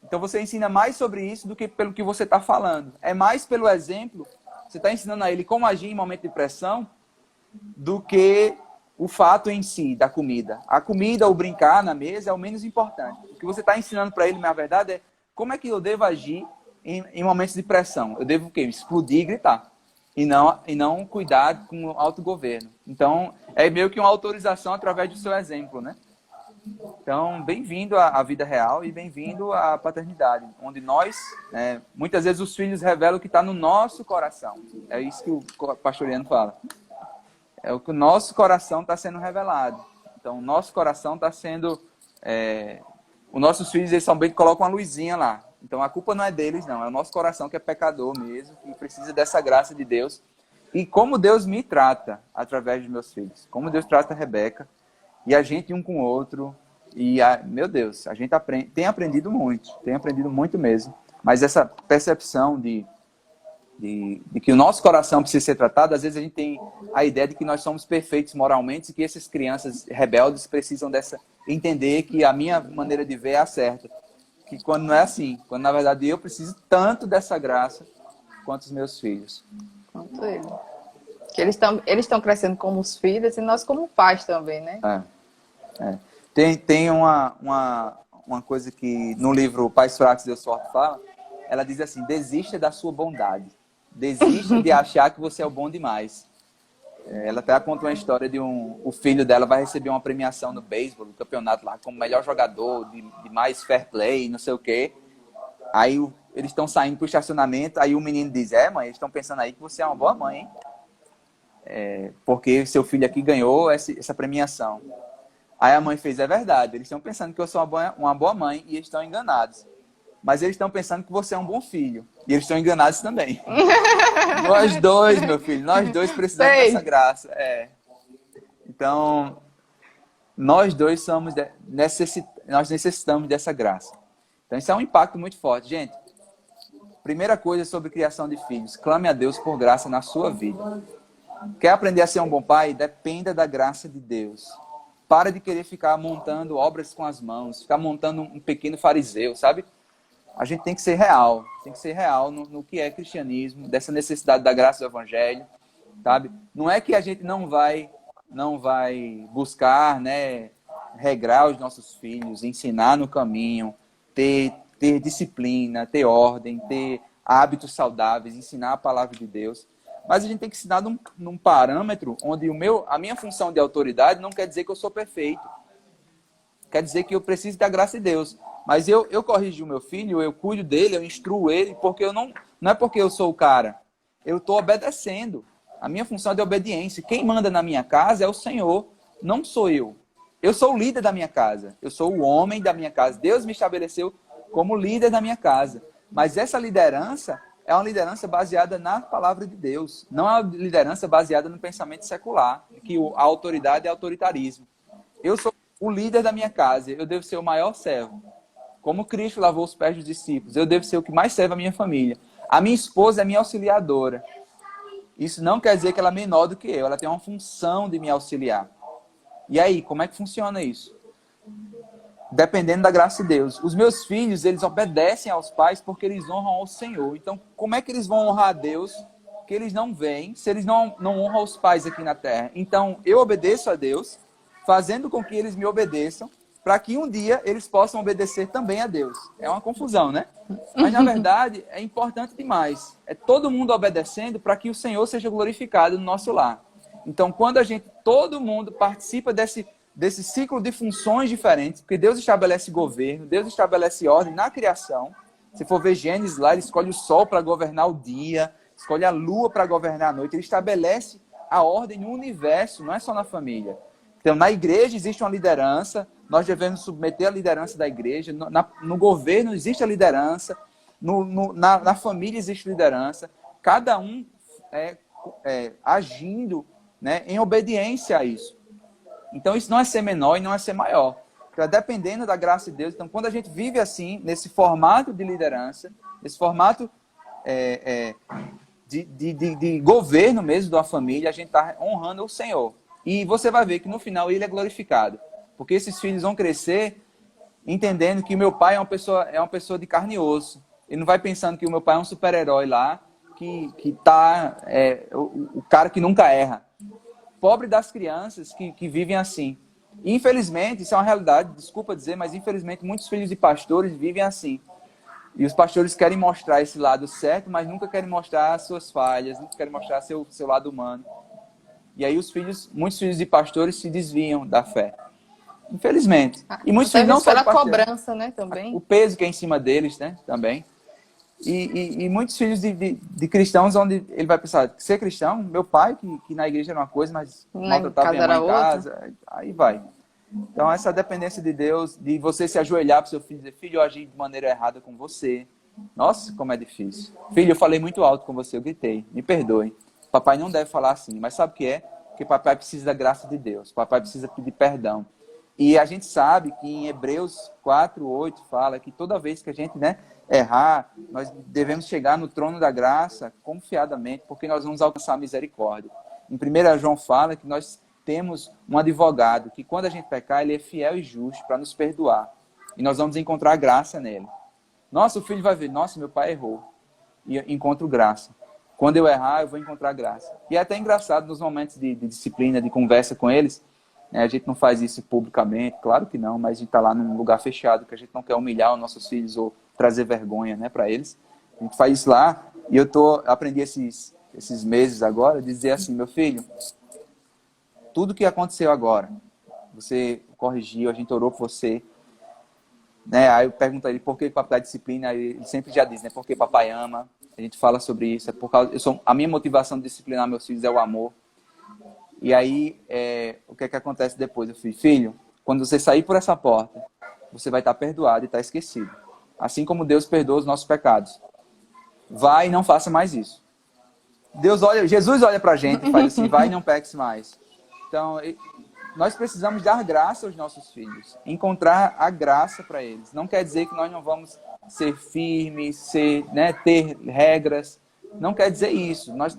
Então você ensina mais sobre isso do que pelo que você está falando. É mais pelo exemplo. Você está ensinando a ele como agir em momento de pressão do que o fato em si da comida. A comida ou brincar na mesa é o menos importante. O que você está ensinando para ele, na verdade, é como é que eu devo agir em momentos de pressão. Eu devo o quê? Explodir e gritar. E não cuidar com o autogoverno. Então, é meio que uma autorização através do seu exemplo, né? Então, bem-vindo à vida real e bem-vindo à paternidade, onde nós, muitas vezes os filhos revelam o que está no nosso coração. É isso que o pastoriano fala. É o que o nosso coração está sendo revelado. Então, o nosso coração está sendo... Os nossos filhos, eles também colocam uma luzinha lá. Então, a culpa não é deles, não. É o nosso coração que é pecador mesmo, que precisa dessa graça de Deus. E como Deus me trata através dos meus filhos. Como Deus trata a Rebeca. E a gente um com o outro. E, meu Deus, a gente tem aprendido muito. Tem aprendido muito mesmo. Mas essa percepção de que o nosso coração precisa ser tratado, às vezes a gente tem a ideia de que nós somos perfeitos moralmente e que essas crianças rebeldes precisam entender que a minha maneira de ver é a certa. Que quando não é assim, quando na verdade eu preciso tanto dessa graça quanto os meus filhos. Quanto ele. Que eles estão crescendo como os filhos e nós como pais também, né? Tem uma coisa que no livro Pais Fracos Deus Forte fala, ela diz assim, desista da sua bondade. Desista de achar que você é o bom demais. Ela até conta uma história de o filho dela vai receber uma premiação no beisebol, no campeonato lá, como melhor jogador, de mais fair play, não sei o quê. Aí eles estão saindo pro estacionamento, aí o menino diz, mãe, eles estão pensando aí que você é uma boa mãe, hein? Porque seu filho aqui ganhou essa premiação. Aí a mãe fez, é verdade, eles estão pensando que eu sou uma boa mãe e eles estão enganados. Mas eles estão pensando que você é um bom filho. E eles estão enganados também. Nós dois, meu filho, nós dois precisamos dessa graça. Então, nós dois nós necessitamos dessa graça. Então, isso é um impacto muito forte. Gente, primeira coisa sobre criação de filhos. Clame a Deus por graça na sua vida. Quer aprender a ser um bom pai? Dependa da graça de Deus. Para de querer ficar montando obras com as mãos. Ficar montando um pequeno fariseu, sabe? A gente tem que ser real. Tem que ser real no que é cristianismo. Dessa necessidade da graça do evangelho. Sabe? Não é que a gente não vai buscar, né, regrar os nossos filhos, ensinar no caminho, ter disciplina, ter ordem, ter hábitos saudáveis, ensinar a palavra de Deus. Mas a gente tem que ensinar num parâmetro onde a minha função de autoridade não quer dizer que eu sou perfeito. Quer dizer que eu preciso da graça de Deus. Mas eu corrigi o meu filho, eu cuido dele, eu instruo ele, porque não é porque eu sou o cara. Eu estou obedecendo. A minha função é de obediência. Quem manda na minha casa é o Senhor, não sou eu. Eu sou o líder da minha casa. Eu sou o homem da minha casa. Deus me estabeleceu como líder da minha casa. Mas essa liderança é uma liderança baseada na palavra de Deus. Não é uma liderança baseada no pensamento secular, que a autoridade é autoritarismo. Eu sou o líder da minha casa. Eu devo ser o maior servo. Como Cristo lavou os pés dos discípulos, eu devo ser o que mais serve a minha família. A minha esposa é minha auxiliadora. Isso não quer dizer que ela é menor do que eu. Ela tem uma função de me auxiliar. E aí, como é que funciona isso? Dependendo da graça de Deus. Os meus filhos, eles obedecem aos pais porque eles honram ao Senhor. Então, como é que eles vão honrar a Deus que eles não veem se eles não honram os pais aqui na terra? Então, eu obedeço a Deus, fazendo com que eles me obedeçam, para que um dia eles possam obedecer também a Deus. É uma confusão, né? Mas, na verdade, é importante demais. É todo mundo obedecendo para que o Senhor seja glorificado no nosso lar. Então, quando todo mundo participa desse ciclo de funções diferentes, porque Deus estabelece governo, Deus estabelece ordem na criação. Se for ver Gênesis lá, ele escolhe o sol para governar o dia, escolhe a lua para governar a noite. Ele estabelece a ordem no universo, não é só na família. Então, na igreja existe uma liderança, nós devemos submeter a liderança da igreja. No governo existe a liderança, na família existe liderança. Cada um agindo, né, em obediência a isso. Então, isso não é ser menor e não é ser maior. Então, dependendo da graça de Deus. Então, quando a gente vive assim, nesse formato de liderança, nesse formato de governo mesmo da família, a gente está honrando o Senhor. E você vai ver que no final ele é glorificado. Porque esses filhos vão crescer entendendo que o meu pai é uma pessoa de carne e osso. Ele não vai pensando que o meu pai é um super-herói lá, que tá o cara que nunca erra. Pobre das crianças que vivem assim. E, infelizmente, isso é uma realidade, desculpa dizer, mas infelizmente muitos filhos de pastores vivem assim. E os pastores querem mostrar esse lado certo, mas nunca querem mostrar as suas falhas, nunca querem mostrar seu lado humano. E aí muitos filhos de pastores se desviam da fé. Infelizmente. E muitos filhos não só de pastores. Cobrança, né, também. O peso que é em cima deles, né, também. E muitos filhos de cristãos, onde ele vai pensar, ser cristão, meu pai, que na igreja era uma coisa, mas maltratava minha mãe em casa, aí vai. Então, essa dependência de Deus, de você se ajoelhar para o seu filho e dizer, filho, eu agi de maneira errada com você. Nossa, como é difícil. Filho, eu falei muito alto com você, eu gritei, me perdoe. Papai não deve falar assim, mas sabe o que é? Porque papai precisa da graça de Deus, papai precisa pedir perdão. E a gente sabe que em Hebreus 4:8 fala que toda vez que a gente, né, errar, nós devemos chegar no trono da graça confiadamente, porque nós vamos alcançar a misericórdia. Em 1 João fala que nós temos um advogado, que quando a gente pecar, ele é fiel e justo para nos perdoar. E nós vamos encontrar graça nele. Nossa, o filho vai ver, nossa, meu pai errou. E eu encontro graça. Quando eu errar, eu vou encontrar graça. E é até engraçado nos momentos de disciplina, de conversa com eles, né, a gente não faz isso publicamente, claro que não, mas a gente está lá num lugar fechado, que a gente não quer humilhar os nossos filhos ou trazer vergonha, né, para eles. A gente faz isso lá, e aprendi esses meses agora, dizer assim, meu filho, tudo que aconteceu agora, você corrigiu, a gente orou por você, né? Aí eu pergunto a ele por que papai dá disciplina, ele sempre já diz, né, porque papai ama, a gente fala sobre isso, é por causa, a minha motivação de disciplinar meus filhos é o amor. E aí, o que é que acontece depois? Eu falei, filho, quando você sair por essa porta, você vai estar perdoado e estar esquecido. Assim como Deus perdoa os nossos pecados. Vai e não faça mais isso. Jesus olha pra gente e faz assim, vai e não peques mais. Então, nós precisamos dar graça aos nossos filhos. Encontrar a graça para eles. Não quer dizer que nós não vamos ser firmes, ter regras. Não quer dizer isso. Nós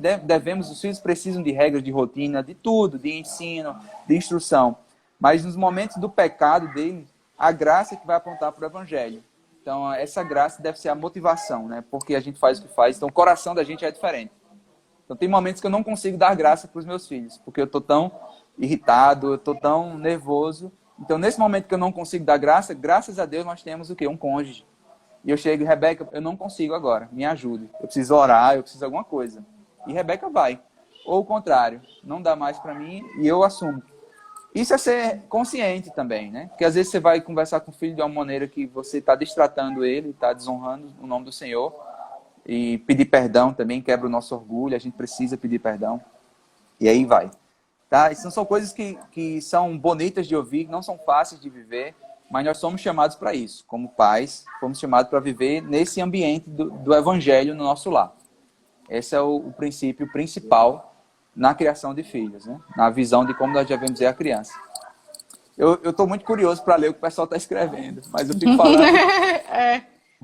os filhos precisam de regras de rotina, de tudo, de ensino, de instrução. Mas nos momentos do pecado dele, a graça é que vai apontar para o evangelho. Então, essa graça deve ser a motivação, né? Porque a gente faz o que faz. Então, o coração da gente é diferente. Então, tem momentos que eu não consigo dar graça para os meus filhos, porque eu estou tão irritado, eu estou tão nervoso. Então, nesse momento que eu não consigo dar graça, graças a Deus nós temos o quê? Um cônjuge. E eu chego, Rebeca, eu não consigo agora, me ajude. Eu preciso orar, eu preciso de alguma coisa. E Rebeca vai. Ou o contrário, não dá mais para mim e eu assumo. Isso é ser consciente também, né? Porque às vezes você vai conversar com o filho de uma maneira que você está distratando ele, está desonrando o nome do Senhor. E pedir perdão também quebra o nosso orgulho, a gente precisa pedir perdão. E aí vai. Tá? Isso são coisas que são bonitas de ouvir, não são fáceis de viver, mas nós somos chamados para isso. Como pais, fomos chamados para viver nesse ambiente do evangelho no nosso lar. Esse é o princípio principal na criação de filhos, né? Na visão de como nós devemos ver a criança. Eu estou muito curioso para ler o que o pessoal está escrevendo, mas eu fico falando...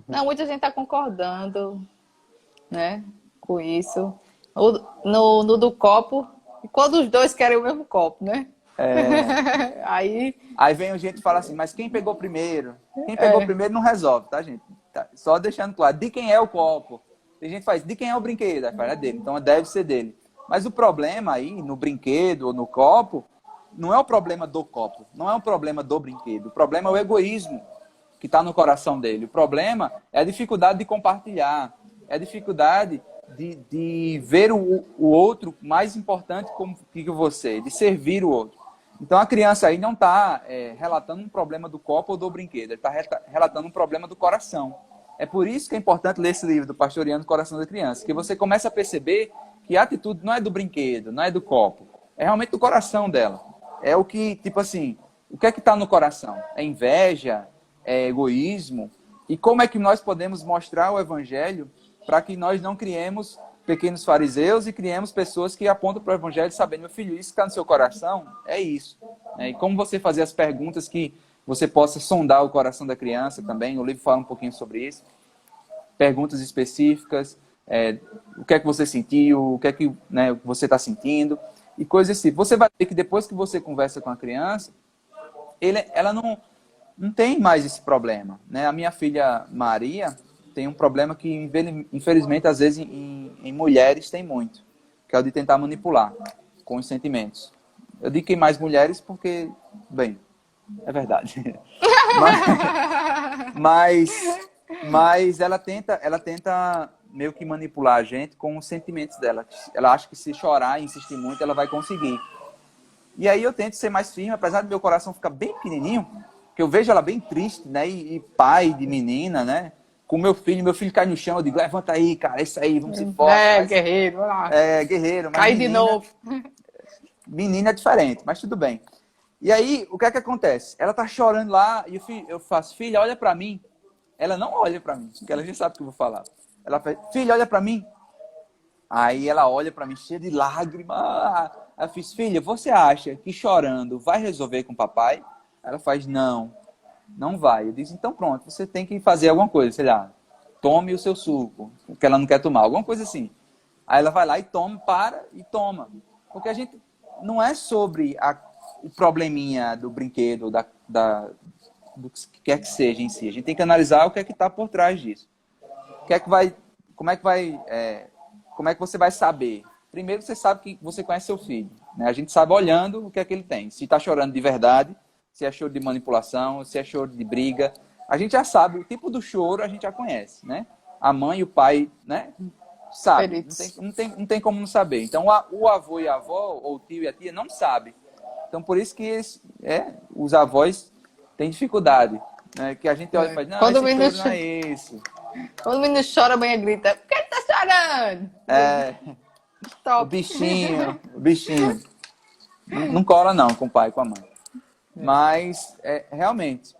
Não, muita gente está concordando, né, com isso. No do copo, quando os dois querem o mesmo copo, né? Aí vem gente e fala assim, mas quem pegou primeiro? Quem pegou primeiro não resolve, tá, gente? Tá, só deixando claro, de quem é o copo? Tem gente que faz, de quem é o brinquedo? Aí fala, é dele, então deve ser dele. Mas o problema aí, no brinquedo ou no copo, não é o problema do copo, não é o problema do brinquedo. O problema é o egoísmo que está no coração dele. O problema é a dificuldade de compartilhar, é a dificuldade de ver o outro mais importante como que você, de servir o outro. Então, a criança aí não está relatando um problema do copo ou do brinquedo, ele está relatando um problema do coração. É por isso que é importante ler esse livro do Pastoreando o Coração da Criança, que você começa a perceber que a atitude não é do brinquedo, não é do copo, é realmente do coração dela. É o que, tipo assim, o que é que está no coração? É inveja? É egoísmo? E como é que nós podemos mostrar o evangelho para que nós não criemos pequenos fariseus e criemos pessoas que apontam para o evangelho sabendo, meu filho, isso que está no seu coração é isso. E como você fazer as perguntas que você possa sondar o coração da criança também, o livro fala um pouquinho sobre isso. Perguntas específicas, o que é que você sentiu, o que é que você está sentindo, e coisas assim. Você vai ver que depois que você conversa com a criança, ela não tem mais esse problema. Né? A minha filha Maria tem um problema que, infelizmente, às vezes em mulheres tem muito, que é o de tentar manipular com os sentimentos. Eu digo que mais mulheres porque, bem, é verdade. mas ela tenta meio que manipular a gente com os sentimentos dela. Ela acha que se chorar e insistir muito, ela vai conseguir. E aí eu tento ser mais firme, apesar do meu coração ficar bem pequenininho, que eu vejo ela bem triste, né? E pai de menina, né? Com meu filho cai no chão, eu digo, levanta aí, cara, é isso aí, vamos embora. Guerreiro, olha lá. Guerreiro. Mas cai de novo. Menina é diferente, mas tudo bem. E aí, o que é que acontece? Ela tá chorando lá, e eu faço, filha, olha pra mim. Ela não olha pra mim, porque ela já sabe o que eu vou falar. Ela faz, filha, olha pra mim. Aí ela olha pra mim, cheia de lágrimas. Aí eu fiz, filha, você acha que chorando vai resolver com o papai? Ela faz, não vai. Eu disse, então pronto, você tem que fazer alguma coisa, sei lá, tome o seu suco, que ela não quer tomar, alguma coisa assim. Aí ela vai lá e toma, para e toma. Porque a gente não é sobre o probleminha do brinquedo, do que quer que seja em si. A gente tem que analisar o que é que está por trás disso. Como é que você vai saber? Primeiro, você sabe que você conhece seu filho. Né? A gente sabe olhando o que é que ele tem. Se está chorando de verdade, se é choro de manipulação, se é choro de briga. A gente já sabe, o tipo do choro a gente já conhece. Né? A mãe e o pai, né? Sabe. Não tem como não saber. Então, o avô e a avó, ou o tio e a tia, não sabem. Então, por isso que os avós têm dificuldade. Né? Que a gente olha e faz, não, esse choro não é esse. Quando o menino chora, a mãe grita, por que ele tá chorando? O bichinho. Não cola não com o pai e com a mãe. Mas, realmente,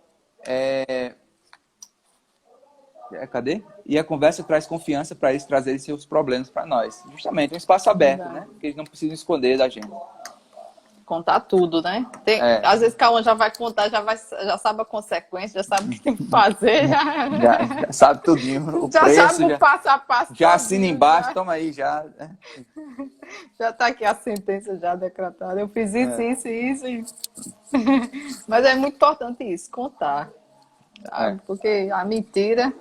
cadê? E a conversa traz confiança para eles trazerem seus problemas para nós. Justamente, um espaço aberto, né? Que eles não precisam esconder da gente. Contar tudo, né? Às vezes cada um já vai contar, já sabe a consequência, já sabe o que tem que fazer. Já sabe tudinho. O já preço, sabe o passo a passo. Já assina embaixo, toma aí, já. Já tá aqui a sentença já decretada. Eu fiz isso. Mas é muito importante isso, contar. Porque a mentira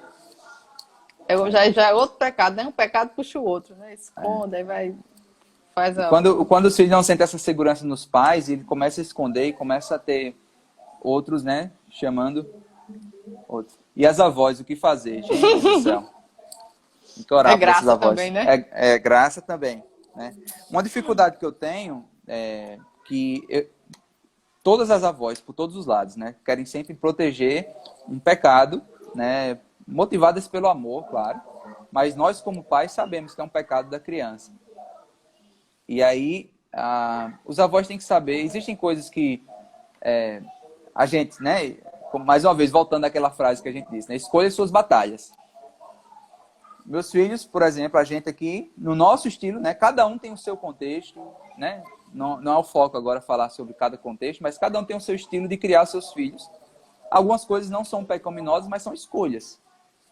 já é outro pecado, né? Um pecado puxa o outro, né? Esconde, aí vai... Quando os filhos não sentem essa segurança nos pais, ele começa a esconder e começa a ter outros, né? Chamando outros. E as avós, o que fazer? Gente do céu. Tem que orar por essas avós. Também, né? É graça também. Né? Uma dificuldade que eu tenho é que todas as avós, por todos os lados, né? Querem sempre proteger um pecado, né? Motivadas pelo amor, claro. Mas nós, como pais, sabemos que é um pecado da criança. E aí, os avós têm que saber, existem coisas que a gente, né, mais uma vez, voltando àquela frase que a gente disse, né, escolha suas batalhas. Meus filhos, por exemplo, a gente aqui, no nosso estilo, né, cada um tem o seu contexto, né, não é o foco agora falar sobre cada contexto, mas cada um tem o seu estilo de criar seus filhos. Algumas coisas não são pecaminosas, mas são escolhas.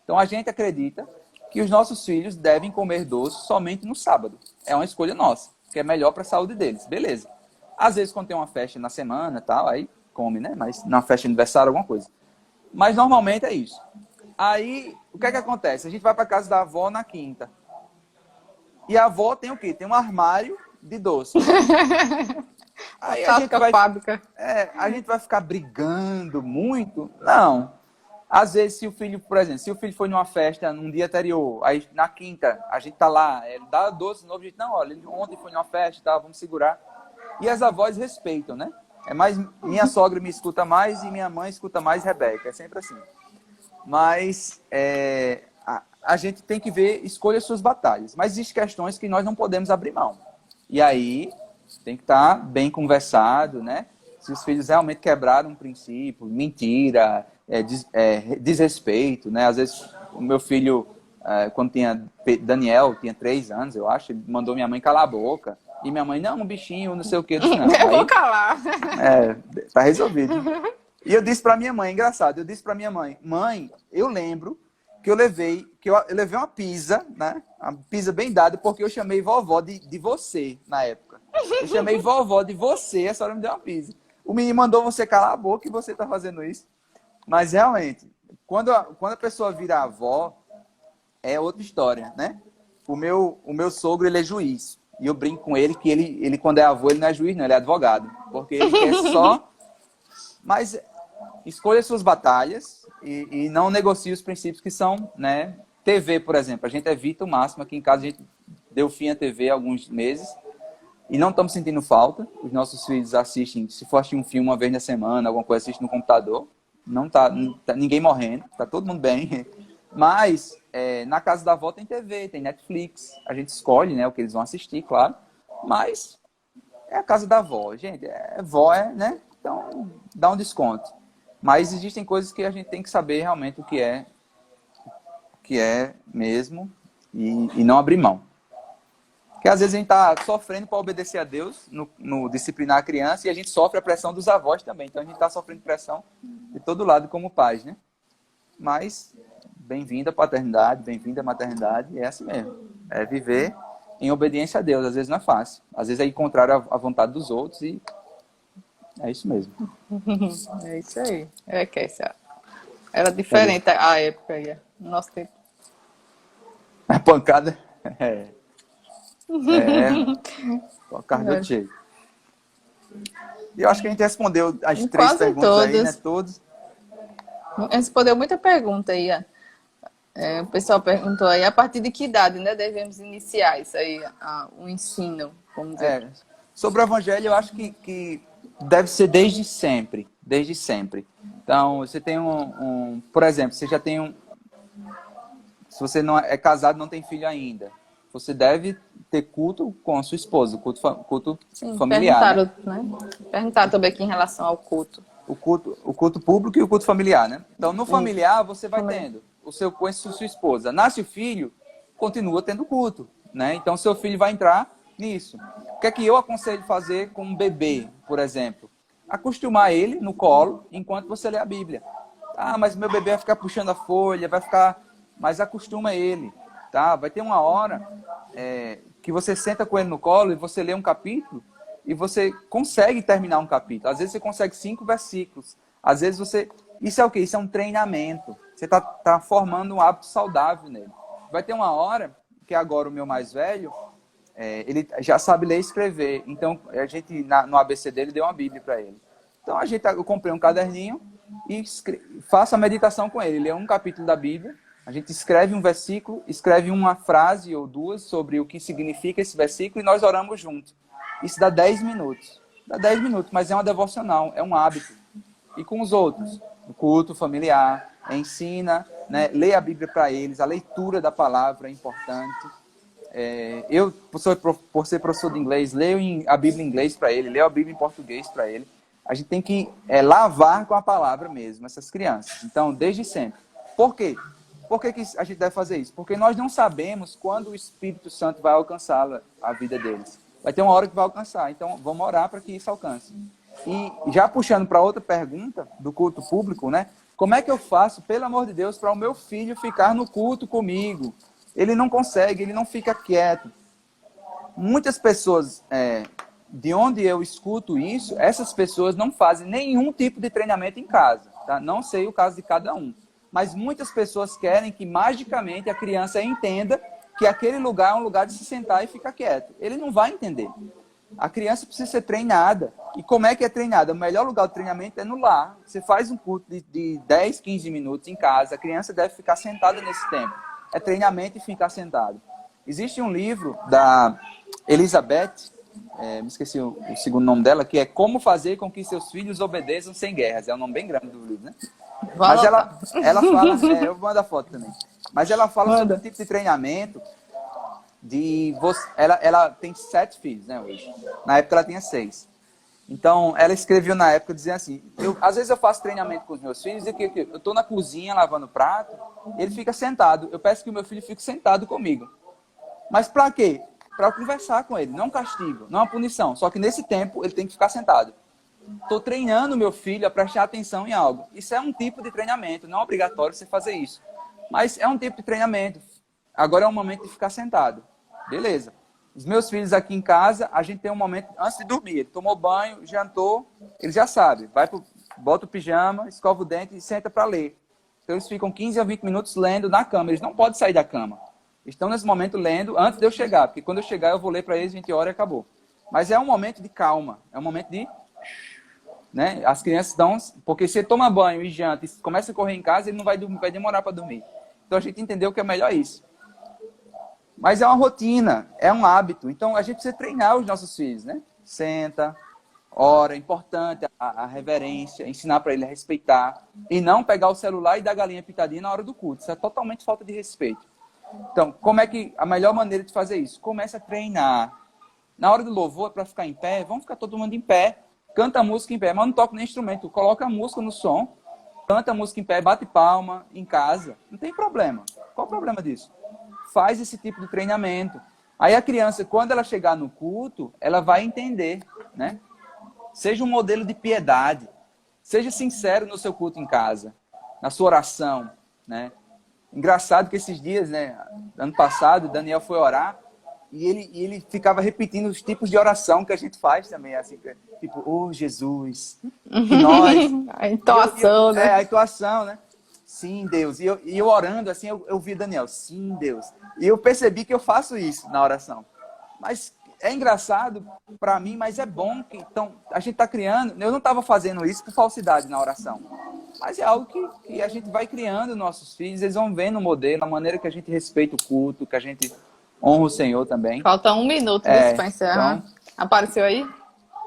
Então, a gente acredita que os nossos filhos devem comer doce somente no sábado. É uma escolha nossa, que é melhor para a saúde deles. Beleza. Às vezes, quando tem uma festa na semana, tal, aí come, né? Mas na festa de aniversário, alguma coisa. Mas normalmente é isso. Aí, o que é que acontece? A gente vai para casa da avó na quinta. E a avó tem o quê? Tem um armário de doce. Aí a gente vai ficar brigando muito? Não. Às vezes, se o filho, por exemplo, se o filho foi numa festa num dia anterior, aí na quinta a gente tá lá, ele dá doce novo, a gente, não, olha, ele ontem foi numa festa, tá, vamos segurar. E as avós respeitam, né? É mais, minha sogra me escuta mais e minha mãe escuta mais Rebeca, é sempre assim. Mas a gente tem que ver, escolha suas batalhas. Mas existem questões que nós não podemos abrir mão. E aí tem que estar bem conversado, né? Se os filhos realmente quebraram um princípio, mentira, desrespeito, né? Às vezes o meu filho, quando Daniel, tinha 3 anos, eu acho, ele mandou minha mãe calar a boca. E minha mãe, não, um bichinho, não sei o que. Eu disse, não. Eu vou calar. Tá resolvido. E eu disse pra minha mãe, engraçado, eu disse pra minha mãe, mãe, eu lembro que eu levei uma pizza, né? Uma pizza bem dada, porque eu chamei vovó de você na época. Eu chamei vovó de você, a senhora me deu uma pizza. O menino mandou você calar a boca e você tá fazendo isso. Mas realmente, quando a pessoa vira avó, é outra história, né? O meu sogro, ele é juiz. E eu brinco com ele que ele quando é avô, ele não é juiz, não, ele é advogado. Porque ele quer só... Mas escolha suas batalhas e não negocie os princípios que são, né? TV, por exemplo. A gente evita o máximo. Aqui em casa a gente deu fim à TV há alguns meses. E não estamos sentindo falta. Os nossos filhos assistem, se for assistir um filme uma vez na semana, alguma coisa, assistem no computador. Não tá ninguém morrendo, tá todo mundo bem. Mas na casa da avó tem TV, tem Netflix. A gente escolhe, né, o que eles vão assistir, claro. Mas é a casa da avó, gente. Vó, né? Então dá um desconto. Mas existem coisas que a gente tem que saber realmente o que é mesmo e não abrir mão. Porque às vezes a gente está sofrendo para obedecer a Deus no disciplinar a criança e a gente sofre a pressão dos avós também. Então a gente está sofrendo pressão de todo lado como pais, né? Mas bem-vinda a paternidade, bem-vinda a maternidade, é assim mesmo. É viver em obediência a Deus. Às vezes não é fácil. Às vezes é ir contrário à vontade dos outros e é isso mesmo. É isso aí. Kessia. Era diferente a época aí, no nosso tempo. A pancada pancada do jeito. E eu acho que a gente respondeu as 3 Quase perguntas todas. aí, né? Todos. Respondeu muita pergunta aí. O pessoal perguntou aí, a partir de que idade, né, devemos iniciar isso aí, o ensino, vamos dizer. Sobre o evangelho, eu acho que deve ser desde sempre. Desde sempre. Então, você tem por exemplo, você já tem se você não é casado, não tem filho ainda, você deve ter culto com a sua esposa, culto Sim, familiar. Perguntaram também aqui em relação ao culto. O culto público e o culto familiar, né? Então, no familiar, você vai tendo com a sua esposa. Nasce o filho, continua tendo culto, né? Então, seu filho vai entrar nisso. O que é que eu aconselho fazer com um bebê, por exemplo? Acostumar ele no colo enquanto você lê a Bíblia. Ah, mas meu bebê vai ficar puxando a folha, vai ficar... Mas acostuma ele, tá? Vai ter uma hora que você senta com ele no colo e você lê um capítulo e você consegue terminar um capítulo. Às vezes você consegue 5 versículos. Às vezes você... Isso é o quê? Isso é um treinamento. Você tá formando um hábito saudável nele. Vai ter uma hora que agora o meu mais velho, ele já sabe ler e escrever. Então, a gente, no ABC dele, deu uma Bíblia para ele. Então, eu comprei um caderninho e faço a meditação com ele. Lê um capítulo da Bíblia. A gente escreve um versículo, escreve uma frase ou 2 sobre o que significa esse versículo e nós oramos juntos. Isso dá 10 minutos. Dá 10 minutos, mas é uma devocional, é um hábito. E com os outros? O culto familiar, ensina, né? Lê a Bíblia para eles, a leitura da palavra é importante. Eu, por ser professor de inglês, leio a Bíblia em inglês para ele, leio a Bíblia em português para ele. A gente tem que lavar com a palavra mesmo essas crianças. Então, desde sempre. Por quê? Por que a gente deve fazer isso? Porque nós não sabemos quando o Espírito Santo vai alcançar a vida deles. Vai ter uma hora que vai alcançar. Então, vamos orar para que isso alcance. E já puxando para outra pergunta do culto público, né? Como é que eu faço, pelo amor de Deus, para o meu filho ficar no culto comigo? Ele não consegue, ele não fica quieto. Muitas pessoas, de onde eu escuto isso, essas pessoas não fazem nenhum tipo de treinamento em casa. Tá? Não sei o caso de cada um. Mas muitas pessoas querem que magicamente a criança entenda que aquele lugar é um lugar de se sentar e ficar quieto. Ele não vai entender. A criança precisa ser treinada. E como é que é treinada? O melhor lugar de treinamento é no lar. Você faz um culto de 10, 15 minutos em casa. A criança deve ficar sentada nesse tempo. É treinamento e ficar sentado. Existe um livro da Elizabeth, me esqueci o segundo nome dela, que é Como Fazer com que Seus Filhos Obedeçam Sem Guerras. É um nome bem grande do livro, né? Mas ela fala... eu mando a foto também. Mas ela fala sobre um tipo de treinamento ela tem 7 filhos, né, hoje. Na época ela tinha 6. Então, ela escreveu na época dizendo assim, às vezes eu faço treinamento com os meus filhos e eu estou na cozinha lavando prato, ele fica sentado. Eu peço que o meu filho fique sentado comigo. Mas para quê? Para eu conversar com ele, não castigo, não uma punição. Só que nesse tempo ele tem que ficar sentado. Estou treinando meu filho a prestar atenção em algo. Isso é um tipo de treinamento, não é obrigatório você fazer isso. Mas é um tipo de treinamento. Agora é o momento de ficar sentado. Beleza. Os meus filhos aqui em casa, a gente tem um momento antes de dormir. Ele tomou banho, jantou, ele já sabe. Bota o pijama, escova o dente e senta para ler. Então eles ficam 15 a 20 minutos lendo na cama. Eles não podem sair da cama. Estão nesse momento lendo antes de eu chegar. Porque quando eu chegar eu vou ler para eles 20 horas e acabou. Mas é um momento de calma. É um momento de... né? As crianças dão... Porque se ele toma banho e janta e começa a correr em casa, ele não vai demorar para dormir. Então a gente entendeu que é melhor isso. Mas é uma rotina, é um hábito. Então, a gente precisa treinar os nossos filhos, né? Senta, ora, é importante a reverência, ensinar para ele a respeitar. E não pegar o celular e dar galinha pitadinha na hora do culto. Isso é totalmente falta de respeito. Então, como é que a melhor maneira de fazer isso? Começa a treinar. Na hora do louvor, para ficar em pé, vamos ficar todo mundo em pé. Canta a música em pé, mas não toca nem instrumento. Coloca a música no som, canta a música em pé, bate palma em casa. Não tem problema. Qual o problema disso? Faz esse tipo de treinamento. Aí a criança, quando ela chegar no culto, ela vai entender, né? Seja um modelo de piedade. Seja sincero no seu culto em casa, na sua oração, né? Engraçado que esses dias, né? Ano passado, Daniel foi orar e ele ficava repetindo os tipos de oração que a gente faz também, assim, tipo, oh Jesus, que nós... A entoação, né? A entoação, né? Sim, Deus. E eu orando, assim, eu vi Daniel, sim, Deus. E eu percebi que eu faço isso na oração. Mas é engraçado para mim, mas é bom que então, a gente está criando... Eu não estava fazendo isso por falsidade na oração. Mas é algo que a gente vai criando nossos filhos, eles vão vendo o modelo, a maneira que a gente respeita o culto, que a gente honra o Senhor também. Falta 1 minuto para encerrar. Então... Apareceu aí?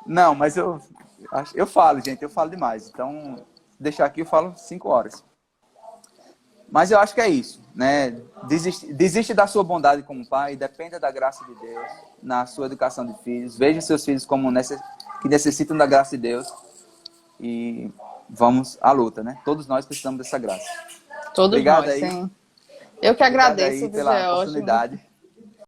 Não, mas eu falo, gente, eu falo demais. Então, deixar aqui, eu falo 5 horas. Mas eu acho que é isso, né? Desiste da sua bondade como pai, dependa da graça de Deus na sua educação de filhos. Veja seus filhos como que necessitam da graça de Deus e vamos à luta, né? Todos nós precisamos dessa graça. Todos Obrigado nós, aí. sim. Eu que agradeço aí pela oportunidade.